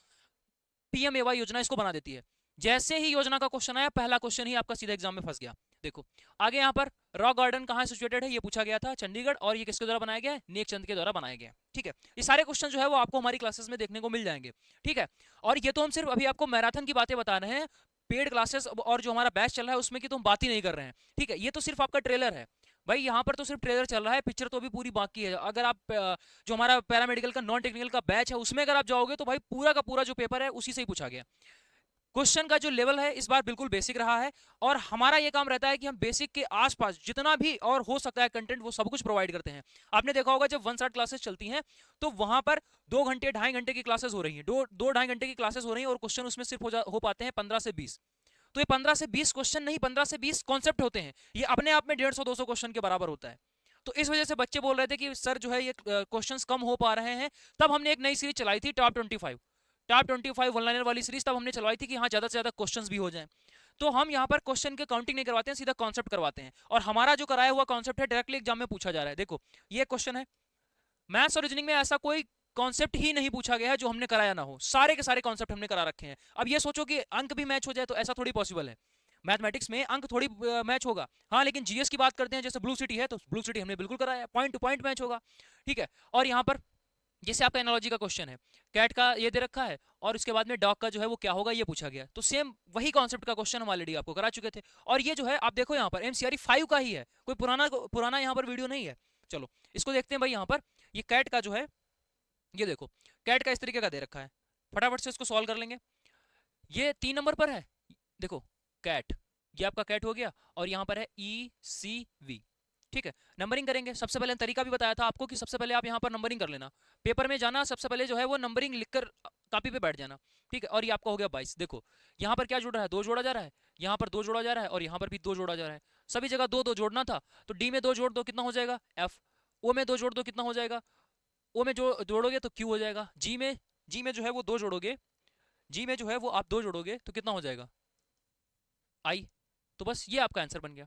Speaker 2: पीएमएवाई योजना इसको बना देती है। जैसे ही योजना का क्वेश्चन आया, पहला क्वेश्चन ही आपका सीधा एग्जाम में फंस गया। देखो आगे यहाँ पर रॉक गार्डन कहाँ सिचुएटेड है, ये पूछा गया था, चंडीगढ़, और ये किसके द्वारा बनाया गया है, नेक चंद के द्वारा बनाया गया है। ठीक है, ये सारे क्वेश्चन जो है वो आपको हमारी क्लासेस में देखने को मिल जाएंगे। ठीक है, और ये तो हम सिर्फ अभी आपको मैराथन की बातें बता रहे हैं, पेड क्लासेस और जो हमारा बैच चल रहा है उसमें की तो हम बात ही नहीं कर रहे हैं। ठीक है, ये तो सिर्फ आपका ट्रेलर है भाई, यहाँ पर तो सिर्फ ट्रेलर चल रहा है, पिक्चर तो अभी पूरी बाकी है। अगर आप जो हमारा पैरामेडिकल का नॉन टेक्निकल का बैच है उसमें अगर आप जाओगे तो भाई पूरा का पूरा जो पेपर है उसी से ही पूछा गया। क्वेश्चन का जो लेवल है इस बार बिल्कुल बेसिक रहा है, और हमारा ये काम रहता है कि हम बेसिक के आसपास जितना भी और हो सकता है कंटेंट वो सब कुछ प्रोवाइड करते हैं। आपने देखा होगा जब 1 शॉट क्लासेस चलती हैं तो वहां पर 2 घंटे 2.5 घंटे की क्लासेस हो रही हैं, 2-2.5 घंटे की क्लासेस हो रही हैं, और क्वेश्चन उसमें सिर्फ हो पाते हैं 15 से 20। तो ये 15 से 20 क्वेश्चन नहीं, 15 से 20 कॉन्सेप्ट होते हैं, ये अपने आप में 150-200 क्वेश्चन के बराबर होता है। तो इस वजह से बच्चे बोल रहे थे कि सर जो है ये क्वेश्चंस कम हो पा रहे हैं, तब हमने एक नई सीरीज चलाई थी टॉप 25 वन लाइनर वाली सीरीज, तब हमने चलवाई थी कि हाँ ज्यादा से ज्यादा क्वेश्चंस भी हो जाएं। तो हम यहाँ पर क्वेश्चन के काउंटिंग नहीं करवाते हैं, सीधा कॉन्सेप्ट करवाते हैं, और हमारा जो कराया हुआ कॉन्सेप्ट है डायरेक्टली एग्जाम में पूछा जा रहा है। देखो ये क्वेश्चन है, मैथ्स और रीजनिंग में ऐसा कोई कॉन्सेप्ट ही नहीं पूछा गया है जो हमने कराया ना हो, सारे के सारे कॉन्सेप्ट हमने करा रखे हैं। अब ये सोचो कि अंक भी मैच हो जाए, तो ऐसा थोड़ी पॉसिबल है, मैथमेटिक्स में अंक थोड़ी मैच होगा। हाँ लेकिन जीएस की बात करते हैं, जैसे ब्लू सिटी है तो ब्लू सिटी हमने बिल्कुल कराया, पॉइंट टू पॉइंट मैच होगा। ठीक है, और यहाँ पर जैसे आपका एनालॉजी का क्वेश्चन है, कैट का ये दे रखा है, और उसके बाद में डॉग का जो है वो क्या होगा ये पूछा गया, तो सेम वही कॉन्सेप्ट का क्वेश्चन हम ऑलरेडी आपको करा चुके थे। और ये जो है आप देखो यहाँ पर एमसीआरई 5 का ही है, कोई पुराना यहाँ पर वीडियो नहीं है। चलो इसको देखते हैं भाई, यहाँ पर ये कैट का जो है, ये देखो कैट का इस तरीके का दे रखा है, फटाफट से इसको सॉल्व कर लेंगे। ये 3 नंबर पर है, देखो कैट, ये आपका कैट हो गया, और यहाँ पर है ECV। ठीक है, नंबरिंग करेंगे। सबसे पहले तरीका भी बताया था आपको कि सबसे पहले आप यहाँ पर नंबरिंग कर लेना, पेपर में जाना सबसे पहले जो है वो नंबरिंग लिखकर कॉपी पे बैठ जाना। ठीक है, और ये आपका हो गया 22। देखो यहाँ पर क्या जुड़ रहा है, 2 जोड़ा जा रहा है, यहाँ पर 2 जोड़ा जा रहा है, और यहाँ पर भी 2 जोड़ा जा रहा है। सभी जगह 2-2 जोड़ना था, तो डी में 2 जोड़ दो कितना हो जाएगा F, ओ में 2 जोड़ दो कितना हो जाएगा, ओ में जो जोड़ोगे तो Q हो जाएगा, जी में जो है वो 2 जोड़ोगे, जी में जो है वो आप 2 जोड़ोगे तो कितना हो जाएगा I। तो बस ये आपका आंसर बन गया।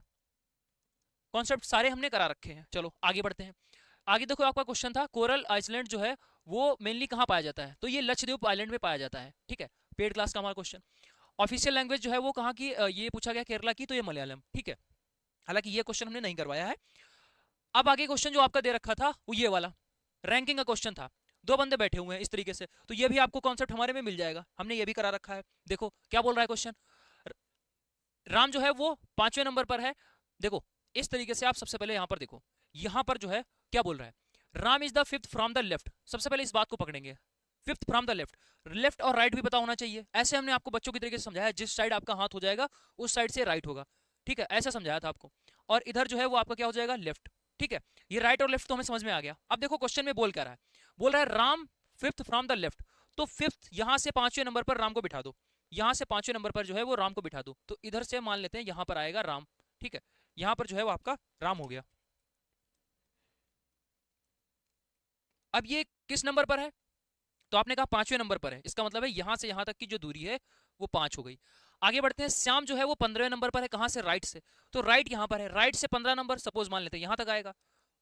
Speaker 2: कॉन्सेप्ट सारे हमने करा रखे हैं। चलो आगे बढ़ते हैं। आगे देखो आपका क्वेश्चन था कोरल आइसलैंड जो है वो मेनली कहाँ पाया जाता है, तो ये लक्षद्वीप आइलैंड में पाया जाता है। ठीक है, पेड क्लास का हमारा क्वेश्चन। ऑफिशियल लैंग्वेज जो है वो कहाँ की, ये पूछा गया केरला की, तो ये मलयालम। ठीक है, हालांकि ये क्वेश्चन हमने नहीं करवाया है। अब आगे क्वेश्चन जो आपका दे रखा था वो ये वाला रैंकिंग का क्वेश्चन था, 2 बंदे बैठे हुए हैं इस तरीके से, तो ये भी आपको कॉन्सेप्ट हमारे में मिल जाएगा, हमने ये भी करा रखा है। देखो क्या बोल रहा है क्वेश्चन, राम जो है वो 5वें नंबर पर है। देखो इस तरीके से आप सबसे पहले यहाँ पर देखो, यहाँ पर जो है क्या बोल रहा है, Ram is the 5th from the left. सबसे पहले इस बात को पकड़ेंगे, 5th from the left, left और राइट भी पता होना चाहिए। ऐसे हमने आपको बच्चों की तरीके से समझाया, जिस साइड आपका हाथ हो जाएगा उस साइड से राइट होगा। ठीक है, ऐसा समझाया था आपको, और इधर जो है वो आपका क्या हो जाएगा लेफ्ट। ठीक है, ये राइट और लेफ्ट तो हमें समझ में आ गया। अब देखो क्वेश्चन में बोल क्या रहा है, बोल रहा है Ram 5th from the left, तो 5th यहाँ से 5वें नंबर पर राम को बिठा दो, यहाँ से 5वें नंबर पर जो है वो राम को बिठा दो, तो इधर से मान लेते हैं यहाँ पर आएगा राम। ठीक है, यहाँ पर जो है वो आपका राम हो गया। अब ये किस नंबर पर है, तो आपने कहा 5वें नंबर पर है, इसका मतलब है यहां से यहां तक की जो दूरी है वो 5 हो गई। आगे बढ़ते हैं, श्याम जो है वो 15वें नंबर पर है, कहां से, राइट से, तो राइट यहां पर है, राइट से 15 नंबर सपोज मान लेते हैं यहां तक आएगा,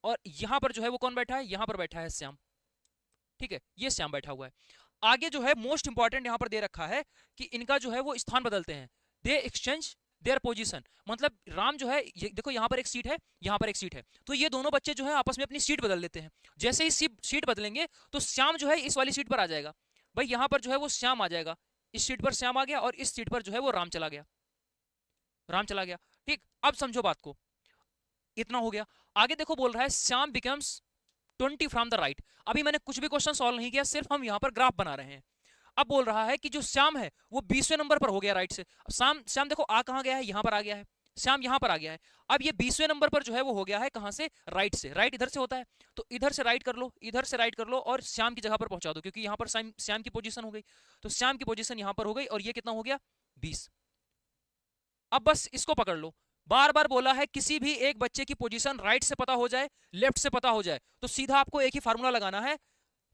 Speaker 2: और यहां पर जो है वो कौन बैठा है, यहां पर बैठा है श्याम। ठीक है, ये श्याम बैठा हुआ है। आगे जो है मोस्ट इंपॉर्टेंट यहां पर दे रखा है कि इनका जो है वो स्थान बदलते हैं, दे एक्सचेंज देयर पोजीशन, मतलब राम जो है देखो यहाँ पर एक सीट है, यहाँ पर एक सीट है, तो ये दोनों बच्चे जो है आपस में अपनी सीट बदल लेते हैं। जैसे ही सीट बदलेंगे तो श्याम जो है इस वाली सीट पर आ जाएगा, भाई यहाँ पर जो है वो श्याम आ जाएगा इस सीट पर श्याम आ गया और इस सीट पर जो है वो राम चला गया, राम चला गया। ठीक, अब समझो बात को, इतना हो गया। आगे देखो बोल रहा है Shyam becomes 20 from the right. अभी मैंने कुछ भी क्वेश्चन सॉल्व नहीं किया, सिर्फ हम यहाँ पर ग्राफ बना रहे हैं। अब बोल रहा है कि जो श्याम है वो 20वें नंबर पर हो गया राइट से। श्याम श्याम देखो आ कहाँ गया है, यहाँ पर आ गया है, श्याम यहाँ पर आ गया है। अब ये 20वें नंबर पर जो है वो हो गया है कहाँ से, राइट से। राइट इधर से होता है, तो इधर से राइट कर लो, इधर से राइट कर लो और श्याम की जगह पर पहुंचा दो, क्योंकि यहाँ पर श्याम की पोजीशन हो गई, तो श्याम की पोजीशन यहाँ पर हो गई और ये कितना हो गया 20। अब बस इसको पकड़ लो, बार बार बोला है किसी भी एक बच्चे की पोजीशन राइट से पता हो जाए, लेफ्ट से पता हो जाए, तो सीधा आपको एक ही फार्मूला लगाना है,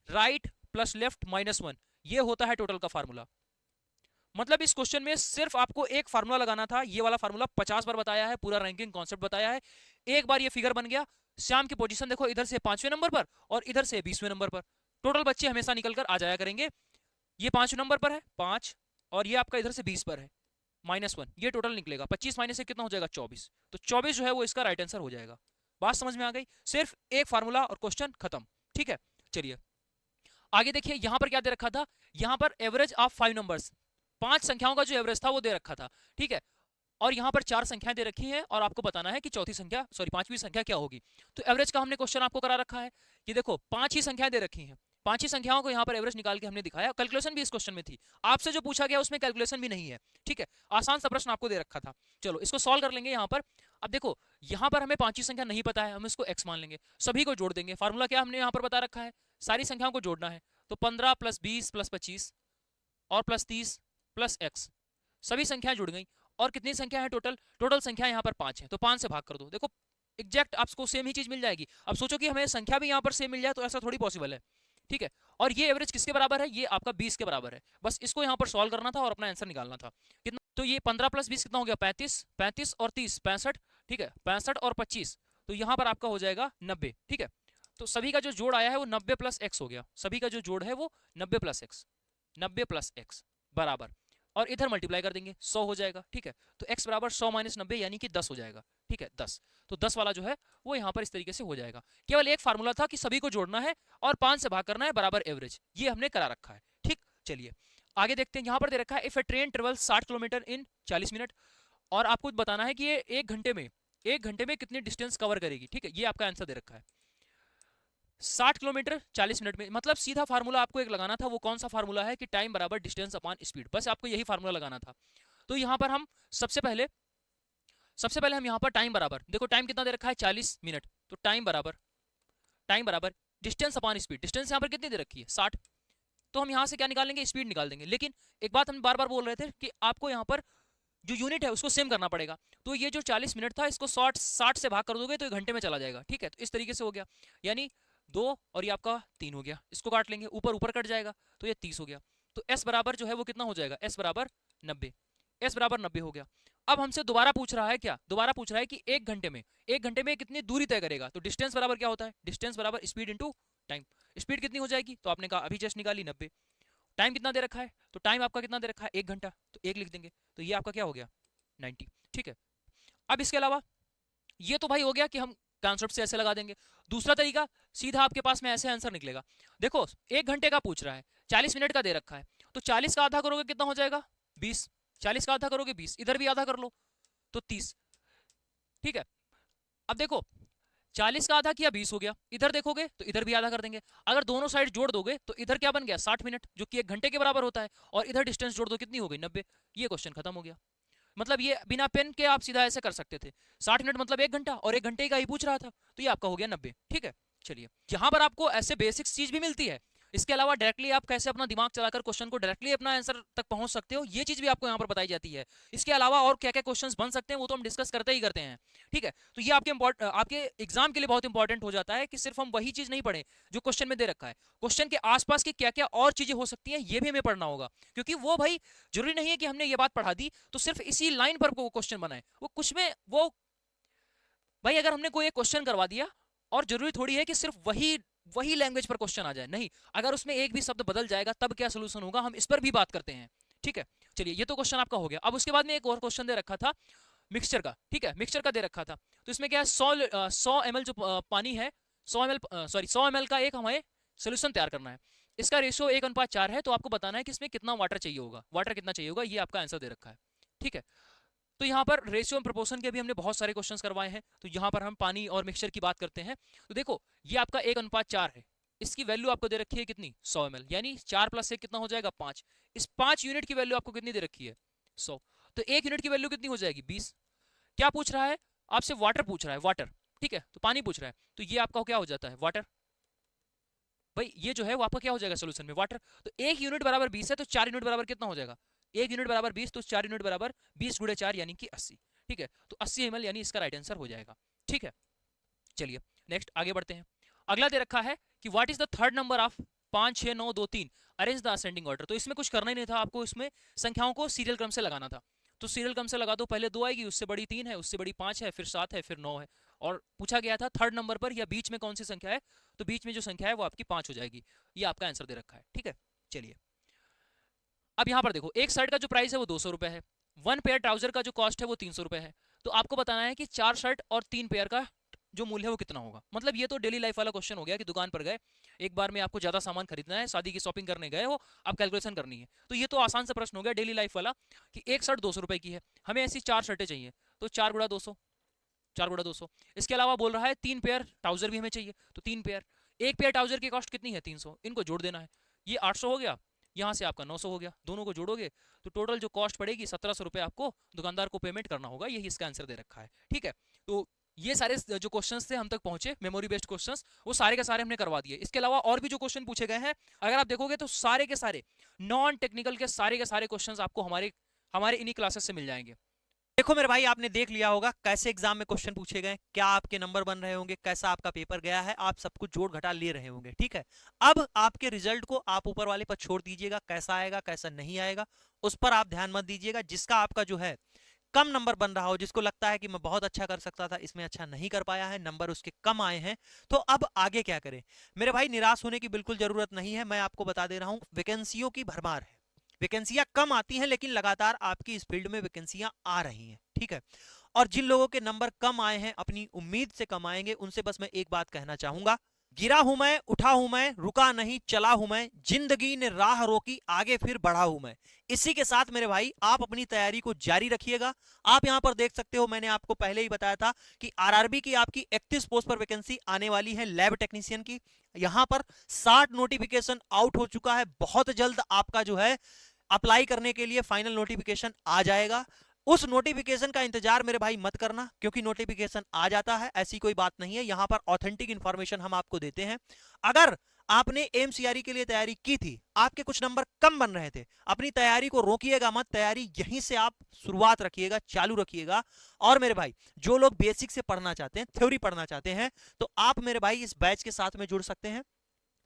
Speaker 2: राइट प्लस लेफ्ट -1, ये होता है टोटल का फार्मूला। मतलब इस क्वेश्चन में सिर्फ आपको एक फार्मूला लगाना था, ये वाला फार्मूला 50 बार बताया है, पूरा रैंकिंग कॉन्सेप्ट बताया है, एक बार ये फिगर बन गया। श्याम की पोजीशन देखो इधर से 5वें नंबर पर और इधर से 20वें नंबर पर, टोटल बच्चे हमेशा निकलकर आ जाया करेंगे। ये 5 नंबर पर है 5 और ये आपका इधर से 20 पर है -1, ये टोटल निकलेगा। 25 माइनस से कितना हो जाएगा 24, तो 24 जो है वो इसका राइट आंसर हो जाएगा। बात समझ में आ गई, सिर्फ एक फार्मूला और क्वेश्चन खत्म। ठीक है, चलिए आगे देखिए, यहां पर क्या दे रखा था, यहां पर एवरेज ऑफ 5 नंबर्स, 5 संख्याओं का जो एवरेज था वो दे रखा था। ठीक है, और यहां पर 4 संख्याएं दे रखी हैं और आपको बताना है कि चौथी संख्या सॉरी 5वीं संख्या क्या होगी। तो एवरेज का हमने क्वेश्चन आपको करा रखा है कि देखो 5 ही संख्याएं दे रखी हैं, 5 ही संख्याओं को यहाँ पर एवरेज निकाल के हमने दिखाया। कैलकुलेशन भी इस क्वेश्चन में थी, आपसे जो पूछा गया उसमें कैलकुलेशन भी नहीं है। ठीक है, आसान सा प्रश्न आपको दे रखा था। चलो इसको सॉल्व कर लेंगे यहाँ पर। अब देखो यहाँ पर हमें 5वीं संख्या नहीं पता है, हम इसको x मान लेंगे, सभी को जोड़ देंगे। फार्मूला क्या हमने यहाँ पर बता रखा है, सारी संख्याओं को जोड़ना है, तो 15 + 20 + 25 और +30 + x, सभी संख्याएं जुड़ गई। और कितनी संख्या है टोटल, टोटल संख्या यहाँ पर 5 है, तो 5 से भाग कर दो, देखो एग्जैक्ट आपको सेम ही चीज मिल जाएगी। अब सोचो कि हमें संख्या भी यहाँ पर सेम मिल जाए, तो ऐसा थोड़ी पॉसिबल है। ठीक है, और ये एवरेज किसके बराबर है, ये आपका 20 के बराबर है। बस इसको यहाँ पर सॉल्व करना था और अपना आंसर निकालना था। कितना, तो ये 15 + 20 कितना हो गया 35, 35 और 30 65। ठीक है, 65 और 25, तो यहाँ पर आपका हो जाएगा 90। ठीक है, तो सभी का जो जोड़ आया है वो 90 + x हो गया, सभी का जो जोड़ है वो 90 + x, 90 + x बराबर, और इधर मल्टीप्लाई कर देंगे 100 हो जाएगा। ठीक है, तो x बराबर 100 - 90 यानी कि 10 हो जाएगा। ठीक है, 10, तो 10 वाला जो है वो यहाँ पर इस तरीके से हो जाएगा। केवल एक फार्मूला था कि सभी को जोड़ना है और 5 से भाग करना है बराबर एवरेज, ये हमने करा रखा है। ठीक, चलिए आगे देखते हैं। यहाँ पर दे रखा है if A train travel 60 kilometre in 40 minute, और आपको बताना है कि ये एक घंटे में कितनी डिस्टेंस कवर करेगी। ठीक है, ये आपका आंसर दे रखा है 60 किलोमीटर 40 मिनट में। मतलब सीधा फार्मूला आपको एक लगाना था, वो कौन सा फार्मूला है कि टाइम बराबर डिस्टेंस अपॉन स्पीड, बस आपको यही फार्मूला लगाना था। तो यहाँ पर हम सबसे पहले हम यहाँ पर टाइम बराबर, देखो टाइम कितना दे रखा है 40 मिनट, तो टाइम बराबर डिस्टेंस अपॉन स्पीड, डिस्टेंस यहाँ पर कितनी दे रखी है 60, तो हम यहाँ से क्या निकालेंगे, स्पीड निकाल देंगे। लेकिन एक बात हम बार बार बोल रहे थे कि आपको यहाँ पर जो यूनिट है उसको सेम करना पड़ेगा। तो ये जो 40 मिनट था इसको 60 से भाग कर दोगे तो 1 घंटे में चला जाएगा। ठीक है, तो इस तरीके से हो गया, यानी 2 और ये आपका 3 हो गया, इसको काट लेंगे, ऊपर ऊपर कट जाएगा, तो ये 30 हो गया। तो s बराबर जो है वो कितना हो जाएगा, s बराबर 90, s बराबर 90 हो गया। अब हमसे दोबारा पूछ रहा है क्या, दोबारा पूछ रहा है कि एक घंटे में कितनी दूरी तय करेगा। तो डिस्टेंस बराबर क्या होता है, डिस्टेंस बराबर स्पीड इंटू टाइम। स्पीड कितनी हो जाएगी, तो आपने कहा अभी जस्ट निकाली 90। टाइम कितना दे रखा है, तो टाइम आपका कितना दे रखा है 1 घंटा, तो 1 लिख देंगे, तो ये आपका क्या हो गया 90। ठीक है, अब इसके अलावा ये तो भाई हो गया कि हम कॉन्सेप्ट से ऐसे लगा देंगे। दूसरा तरीका, सीधा आपके पास में ऐसे आंसर निकलेगा। देखो 1 घंटे का पूछ रहा है, 40 मिनट का दे रखा है, तो 40 का आधा करोगे कितना हो जाएगा 20, 40 का आधा करोगे 20, इधर भी आधा कर लो तो 30। ठीक है, अब देखो 40 का आधा किया 20 हो गया, इधर देखोगे तो इधर भी आधा कर देंगे। अगर दोनों साइड जोड़ दोगे तो इधर क्या बन गया 60 मिनट, जो कि 1 घंटे के बराबर होता है, और इधर डिस्टेंस जोड़ दो कितनी हो गई 90। ये क्वेश्चन खत्म हो गया। मतलब ये बिना पेन के आप सीधा ऐसे कर सकते थे, 60 मिनट मतलब 1 घंटा, और 1 घंटे का ही पूछ रहा था, तो ये आपका हो गया 90। ठीक है, चलिए यहाँ पर आपको ऐसे बेसिक्स चीज भी मिलती है, इसके अलावा डायरेक्टली आप कैसे अपना दिमाग चलाकर क्वेश्चन को डायरेक्टली अपना आंसर तक पहुंच सकते हो, ये चीज भी आपको यहाँ पर बताई जाती है। इसके अलावा और क्या क्या क्वेश्चंस बन सकते हैं वो तो हम डिस्कस करते ही करते हैं। ठीक है, तो ये आपके एग्जाम के लिए बहुत इंपॉर्टेंट हो जाता है कि सिर्फ हम वही चीज नहीं पढ़े जो क्वेश्चन में दे रखा है, क्वेश्चन के आसपास की क्या क्या और चीजें हो सकती हैं ये भी हमें पढ़ना होगा। क्योंकि वो भाई जरूरी नहीं है कि हमने ये बात पढ़ा दी तो सिर्फ इसी लाइन पर वो क्वेश्चन बनाए, वो कुछ में वो भाई अगर हमने कोई एक क्वेश्चन करवा दिया और जरूरी थोड़ी है कि सिर्फ वही लैंग्वेज पर क्वेश्चन आ जाए, नहीं, अगर उसमें एक भी शब्द बदल जाएगा तब क्या सोल्यूशन होगा, हम इस पर भी बात करते हैं। ठीक है, चलिए ये तो क्वेश्चन आपका हो गया। अब उसके बाद में एक और क्वेश्चन दे रखा था मिक्सचर का। ठीक है, मिक्सचर का दे रखा था, तो इसमें क्या है 100 ml जो पानी है 100 ml का एक हमें सोल्यूशन तैयार करना है। इसका रेशियो 1:4 है, तो आपको बताना है कि इसमें कितना वाटर चाहिए होगा, वाटर कितना चाहिए होगा, ये आपका आंसर दे रखा है। ठीक है, तो यहाँ पर रेशियो एंड प्रोपोर्शन के भी हमने बहुत सारे क्वेश्चंस करवाए हैं, तो यहाँ पर हम पानी और मिक्सचर की बात करते हैं। तो देखो ये आपका 1:4 है, इसकी वैल्यू आपको दे रखी है कितनी, 100 ml, यानी 4 + 1 कितना हो जाएगा, 5। इस 5 यूनिट की वैल्यू आपको कितनी दे रखी है, 100। तो 1 यूनिट की वैल्यू कितनी हो जाएगी, 20। क्या पूछ रहा है आपसे, वाटर पूछ रहा है, वाटर। ठीक है, तो पानी पूछ रहा है, तो ये आपका क्या हो जाता है, वाटर। भाई ये जो है वो आपका क्या हो जाएगा सोल्यूशन में, वाटर। तो 1 यूनिट बराबर 20 है, तो 4 यूनिट बराबर कितना हो जाएगा, 1 यूनिट बराबर 20, तो 4 यूनिट बराबर 20 × 4 यानी कि 80। ठीक है, तो 80 ml यानी इसका राइट आंसर हो जाएगा। ठीक है, चलिए नेक्स्ट आगे बढ़ते हैं। अगला दे रखा है कि what is the third number of 5 6 9 2 3, arrange the ascending order. तो इसमें कुछ करना ही नहीं था आपको, इसमें संख्याओं को सीरियल क्रम से लगाना था। तो सीरियल क्रम से लगा दो, पहले 2 आएगी, उससे बड़ी 3 है, उससे बड़ी 5 है, फिर 7 है, फिर 9 है। और पूछा गया था थर्ड नंबर पर या बीच में कौन सी संख्या है, तो बीच में जो संख्या है वो आपकी 5 हो जाएगी। ये आपका आंसर दे रखा है। ठीक है, चलिए अब यहाँ पर देखो, एक शर्ट का जो प्राइस है वो 200 रुपए है, 1 पेयर ट्राउजर का जो कॉस्ट है वो 300 रुपए है। तो आपको बताना है कि 4 शर्ट और 3 पेयर का जो मूल्य है वो कितना होगा। मतलब ये तो डेली लाइफ वाला क्वेश्चन हो गया कि दुकान पर गए, एक बार में आपको ज्यादा सामान खरीदना है, शादी की शॉपिंग करने गए हो, आप कैलकुलेशन करनी है। तो ये तो आसान सा प्रश्न हो गया डेली लाइफ वाला कि एक शर्ट 200 रुपए की है, हमें ऐसी 4 शर्टें चाहिए, तो 4 × 200, 4 × 200। इसके अलावा बोल रहा है 3 पेयर ट्राउजर भी हमें चाहिए, तो 3 पेयर, एक पेयर ट्राउजर की कॉस्ट कितनी है, 300, इनको जोड़ देना है, ये 800 हो गया, यहाँ से आपका 900 हो गया, दोनों को जोड़ोगे तो टोटल जो कॉस्ट पड़ेगी 1700 रुपए आपको दुकानदार को पेमेंट करना होगा। यही इसका आंसर दे रखा है। ठीक है, तो ये सारे जो क्वेश्चंस थे हम तक पहुंचे, मेमोरी बेस्ड क्वेश्चंस, वो सारे के सारे हमने करवा दिए। इसके अलावा और भी जो क्वेश्चन पूछे गए हैं, अगर आप देखोगे तो सारे के सारे नॉन टेक्निकल के सारे क्वेश्चंस आपको हमारे हमारे इन्हीं क्लासेस से मिल जाएंगे।
Speaker 1: देखो मेरे भाई, आपने देख लिया होगा कैसे एग्जाम में क्वेश्चन पूछे गए, क्या आपके नंबर बन रहे होंगे, कैसा आपका पेपर गया है, आप सब कुछ जोड़ घटा ले रहे होंगे। ठीक है, अब आपके रिजल्ट को आप ऊपर वाले पर छोड़ दीजिएगा, कैसा आएगा कैसा नहीं आएगा उस पर आप ध्यान मत दीजिएगा। जिसका आपका जो है कम नंबर बन रहा हो, जिसको लगता है कि मैं बहुत अच्छा कर सकता था, इसमें अच्छा नहीं कर पाया है, नंबर उसके कम आए हैं, तो अब आगे क्या करें। मेरे भाई निराश होने की बिल्कुल जरूरत नहीं है, मैं आपको बता दे रहा हूं, वैकेंसियों की भरमार है, वैकेंसियां कम आती हैं लेकिन लगातार आपकी इस फील्ड में वैकेंसियां आ रही हैं। ठीक है, और जिन लोगों के नंबर कम आए हैं, अपनी उम्मीद से कम आएंगे, उनसे बस मैं एक बात कहना चाहूंगा, गिरा हूं मैं, उठा हूं मैं, रुका नहीं, चला हूं मैं, जिंदगी ने राह रोकी, आगे फिर बढ़ा हूं मैं। इसी के साथ मेरे भाई आप अपनी तैयारी को जारी रखिएगा। आप यहां पर देख सकते हो, मैंने आपको पहले ही बताया था कि आरआरबी की आपकी 31 पोस्ट पर वैकेंसी आने वाली है लैब टेक्नीशियन की। यहां पर 60 नोटिफिकेशन आउट हो चुका है, बहुत जल्द आपका जो है अप्लाई करने के लिए फाइनल नोटिफिकेशन आ जाएगा। उस नोटिफिकेशन का इंतजार मेरे भाई मत करना, क्योंकि नोटिफिकेशन आ जाता है, ऐसी कोई बात नहीं है। यहां पर ऑथेंटिक इंफॉर्मेशन हम आपको देते हैं। अगर आपने एमसीआरई के लिए तैयारी की थी, आपके कुछ नंबर कम बन रहे थे, अपनी तैयारी को रोकिएगा मत, तैयारी यहीं से आप शुरुआत रखिएगा, चालू रखिएगा। और मेरे भाई जो लोग बेसिक से पढ़ना चाहते हैं, थ्योरी पढ़ना चाहते हैं, तो आप मेरे भाई इस बैच के साथ में जुड़ सकते हैं।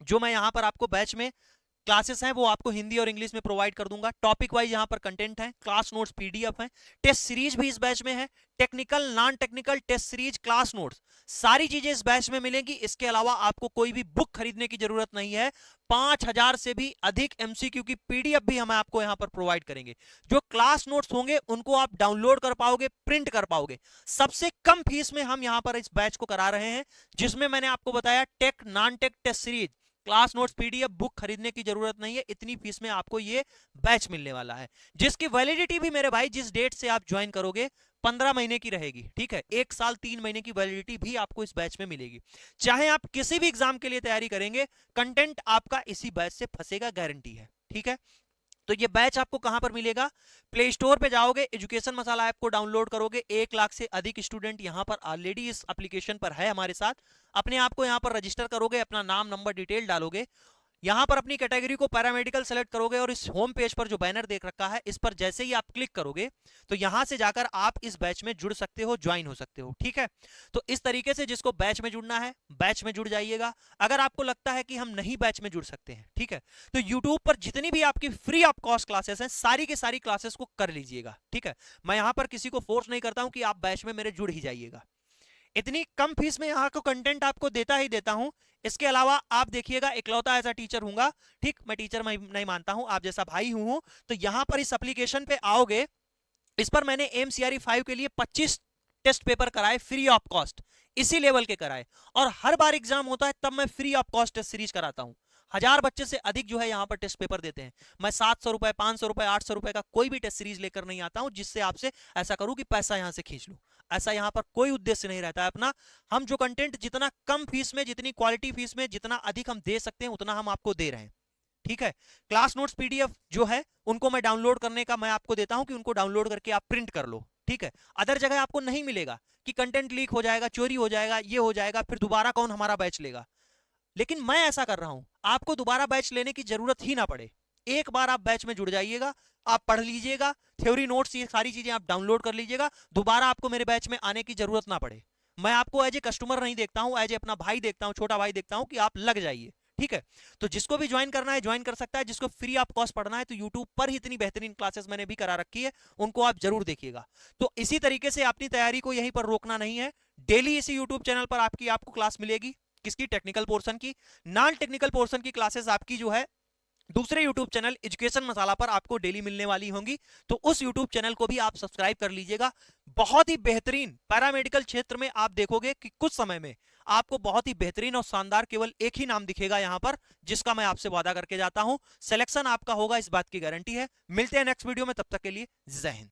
Speaker 1: जो मैं यहां पर आपको बैच में क्लासेस हैं वो आपको हिंदी और इंग्लिश में प्रोवाइड कर दूंगा। टॉपिक वाइज यहां पर कंटेंट है, क्लास नोट्स पीडीएफ है, टेस्ट सीरीज भी इस बैच में है, technical non technical test series class notes, सारी चीजें इस बैच में मिलेंगी। इसके अलावा आपको कोई भी बुक खरीदने की जरूरत नहीं है। 5000 से भी अधिक एमसीक्यू की पीडीएफ भी हम आपको यहां पर प्रोवाइड करेंगे। जो क्लास नोट्स होंगे उनको आप डाउनलोड कर पाओगे, प्रिंट कर पाओगे। सबसे कम फीस में हम यहां पर इस बैच को करा रहे हैं, जिसमें मैंने आपको बताया tech non tech test series class notes PDF book खरीदने की जरूरत नहीं है। इतनी फीस में आपको ये बैच मिलने वाला है, जिसकी वैलिडिटी भी मेरे भाई जिस डेट से आप ज्वाइन करोगे 15 महीने की रहेगी। ठीक है, 1 साल 3 महीने की वैलिडिटी भी आपको इस बैच में मिलेगी। चाहे आप किसी भी एग्जाम के लिए तैयारी करेंगे, कंटेंट आपका इसी बैच से फंसेगा, गारंटी है। ठीक है, तो ये बैच आपको कहां पर मिलेगा, प्ले स्टोर पे जाओगे, एजुकेशन मसाला ऐप को डाउनलोड करोगे। 1 लाख से अधिक स्टूडेंट यहां पर ऑलरेडी इस एप्लीकेशन पर है हमारे साथ। अपने आप को यहां पर रजिस्टर करोगे, अपना नाम नंबर डिटेल डालोगे, यहां पर अपनी कैटेगरी को पैरामेडिकल सेलेक्ट करोगे, और इस होम पेज पर जो बैनर देख रखा है इस पर जैसे ही आप क्लिक करोगे तो यहां से जाकर आप इस बैच में जुड़ सकते हो, ज्वाइन हो सकते हो। ठीक है, तो इस तरीके से जिसको बैच में जुड़ना है बैच में जुड़ जाइएगा। अगर आपको लगता है कि हम नहीं बैच में जुड़ सकते हैं, ठीक है, तो यूट्यूब पर जितनी भी आपकी फ्री ऑफ कॉस्ट क्लासेस हैं, सारी की सारी क्लासेस को कर लीजिएगा। ठीक है, मैं यहां पर किसी को फोर्स नहीं करता हूं कि आप बैच में मेरे जुड़ ही जाइएगा। इतनी कम फीस में यहाँ को कंटेंट आपको देता ही देता हूं। इसके अलावा आप देखिएगा, इकलौता ऐसा टीचर हूंगा, ठीक, मैं टीचर मैं नहीं मानता हूं, आप जैसा भाई हूं। तो यहां पर इस एप्लीकेशन पे आओगे, इस पर मैंने एमसीआरई 5 के लिए 25 टेस्ट पेपर कराए फ्री ऑफ कॉस्ट, इसी लेवल के कराए। और हर बार एग्जाम होता है तब मैं free of cost test series कराता हूं। 1000 बच्चे से अधिक जो है यहाँ पर टेस्ट पेपर देते हैं। मैं 700 रुपए, 500 रुपए, 800 रुपए का कोई भी टेस्ट सीरीज लेकर नहीं आता हूं जिससे आपसे ऐसा करूं कि पैसा यहां से खींच लूं। ऐसा यहाँ पर कोई उद्देश्य नहीं रहता है अपना। हम जो कंटेंट जितना कम फीस में, जितनी क्वालिटी फीस में, जितना अधिक हम दे सकते हैं उतना हम आपको दे रहे हैं। ठीक है। क्लास नोट्स पीडीएफ जो है उनको मैं डाउनलोड करने का मैं आपको देता हूं कि उनको डाउनलोड करके आप प्रिंट कर लो। ठीक है। अदर जगह आपको नहीं मिलेगा कि कंटेंट लीक हो जाएगा, चोरी हो जाएगा, ये हो जाएगा, फिर दोबारा कौन हमारा बैच लेगा। लेकिन मैं ऐसा कर रहा हूं आपको दोबारा बैच लेने की जरूरत ही ना पड़े। एक बार आप बैच में जुड़ जाइएगा, आप पढ़ लीजिएगा, थ्योरी नोट्स ये सारी चीजें आप डाउनलोड कर लीजिएगा, दोबारा आपको मेरे बैच में आने की जरूरत ना पड़े। मैं आपको एज ए कस्टमर नहीं देखता हूं, एज ए अपना भाई देखता हूं, छोटा भाई देखता हूं कि आप लग जाइए। ठीक है। तो जिसको भी ज्वाइन करना है ज्वाइन कर सकता है, जिसको फ्री ऑफ कॉस्ट पढ़ना है तो यूट्यूब पर ही इतनी बेहतरीन क्लासेस मैंने भी करा रखी है, उनको आप जरूर देखिएगा। तो इसी तरीके से अपनी तैयारी को यहीं पर रोकना नहीं है। डेली इसी यूट्यूब चैनल पर आपको क्लास मिलेगी। किसकी? टेक्निकल पोर्शन की। नॉन टेक्निकल पोर्शन की क्लासेस आपकी जो है दूसरे YouTube चैनल एजुकेशन मसाला पर आपको डेली मिलने वाली होंगी। तो उस YouTube चैनल को भी आप सब्सक्राइब कर लीजिएगा। बहुत ही बेहतरीन पैरामेडिकल क्षेत्र में आप देखोगे कि कुछ समय में आपको बहुत ही बेहतरीन और शानदार केवल एक ही नाम दिखेगा यहां पर, जिसका मैं आपसे वादा करके जाता हूं। सिलेक्शन आपका होगा, इस बात की गारंटी है। मिलते हैं नेक्स्ट वीडियो में, तब तक के लिए जय हिंद।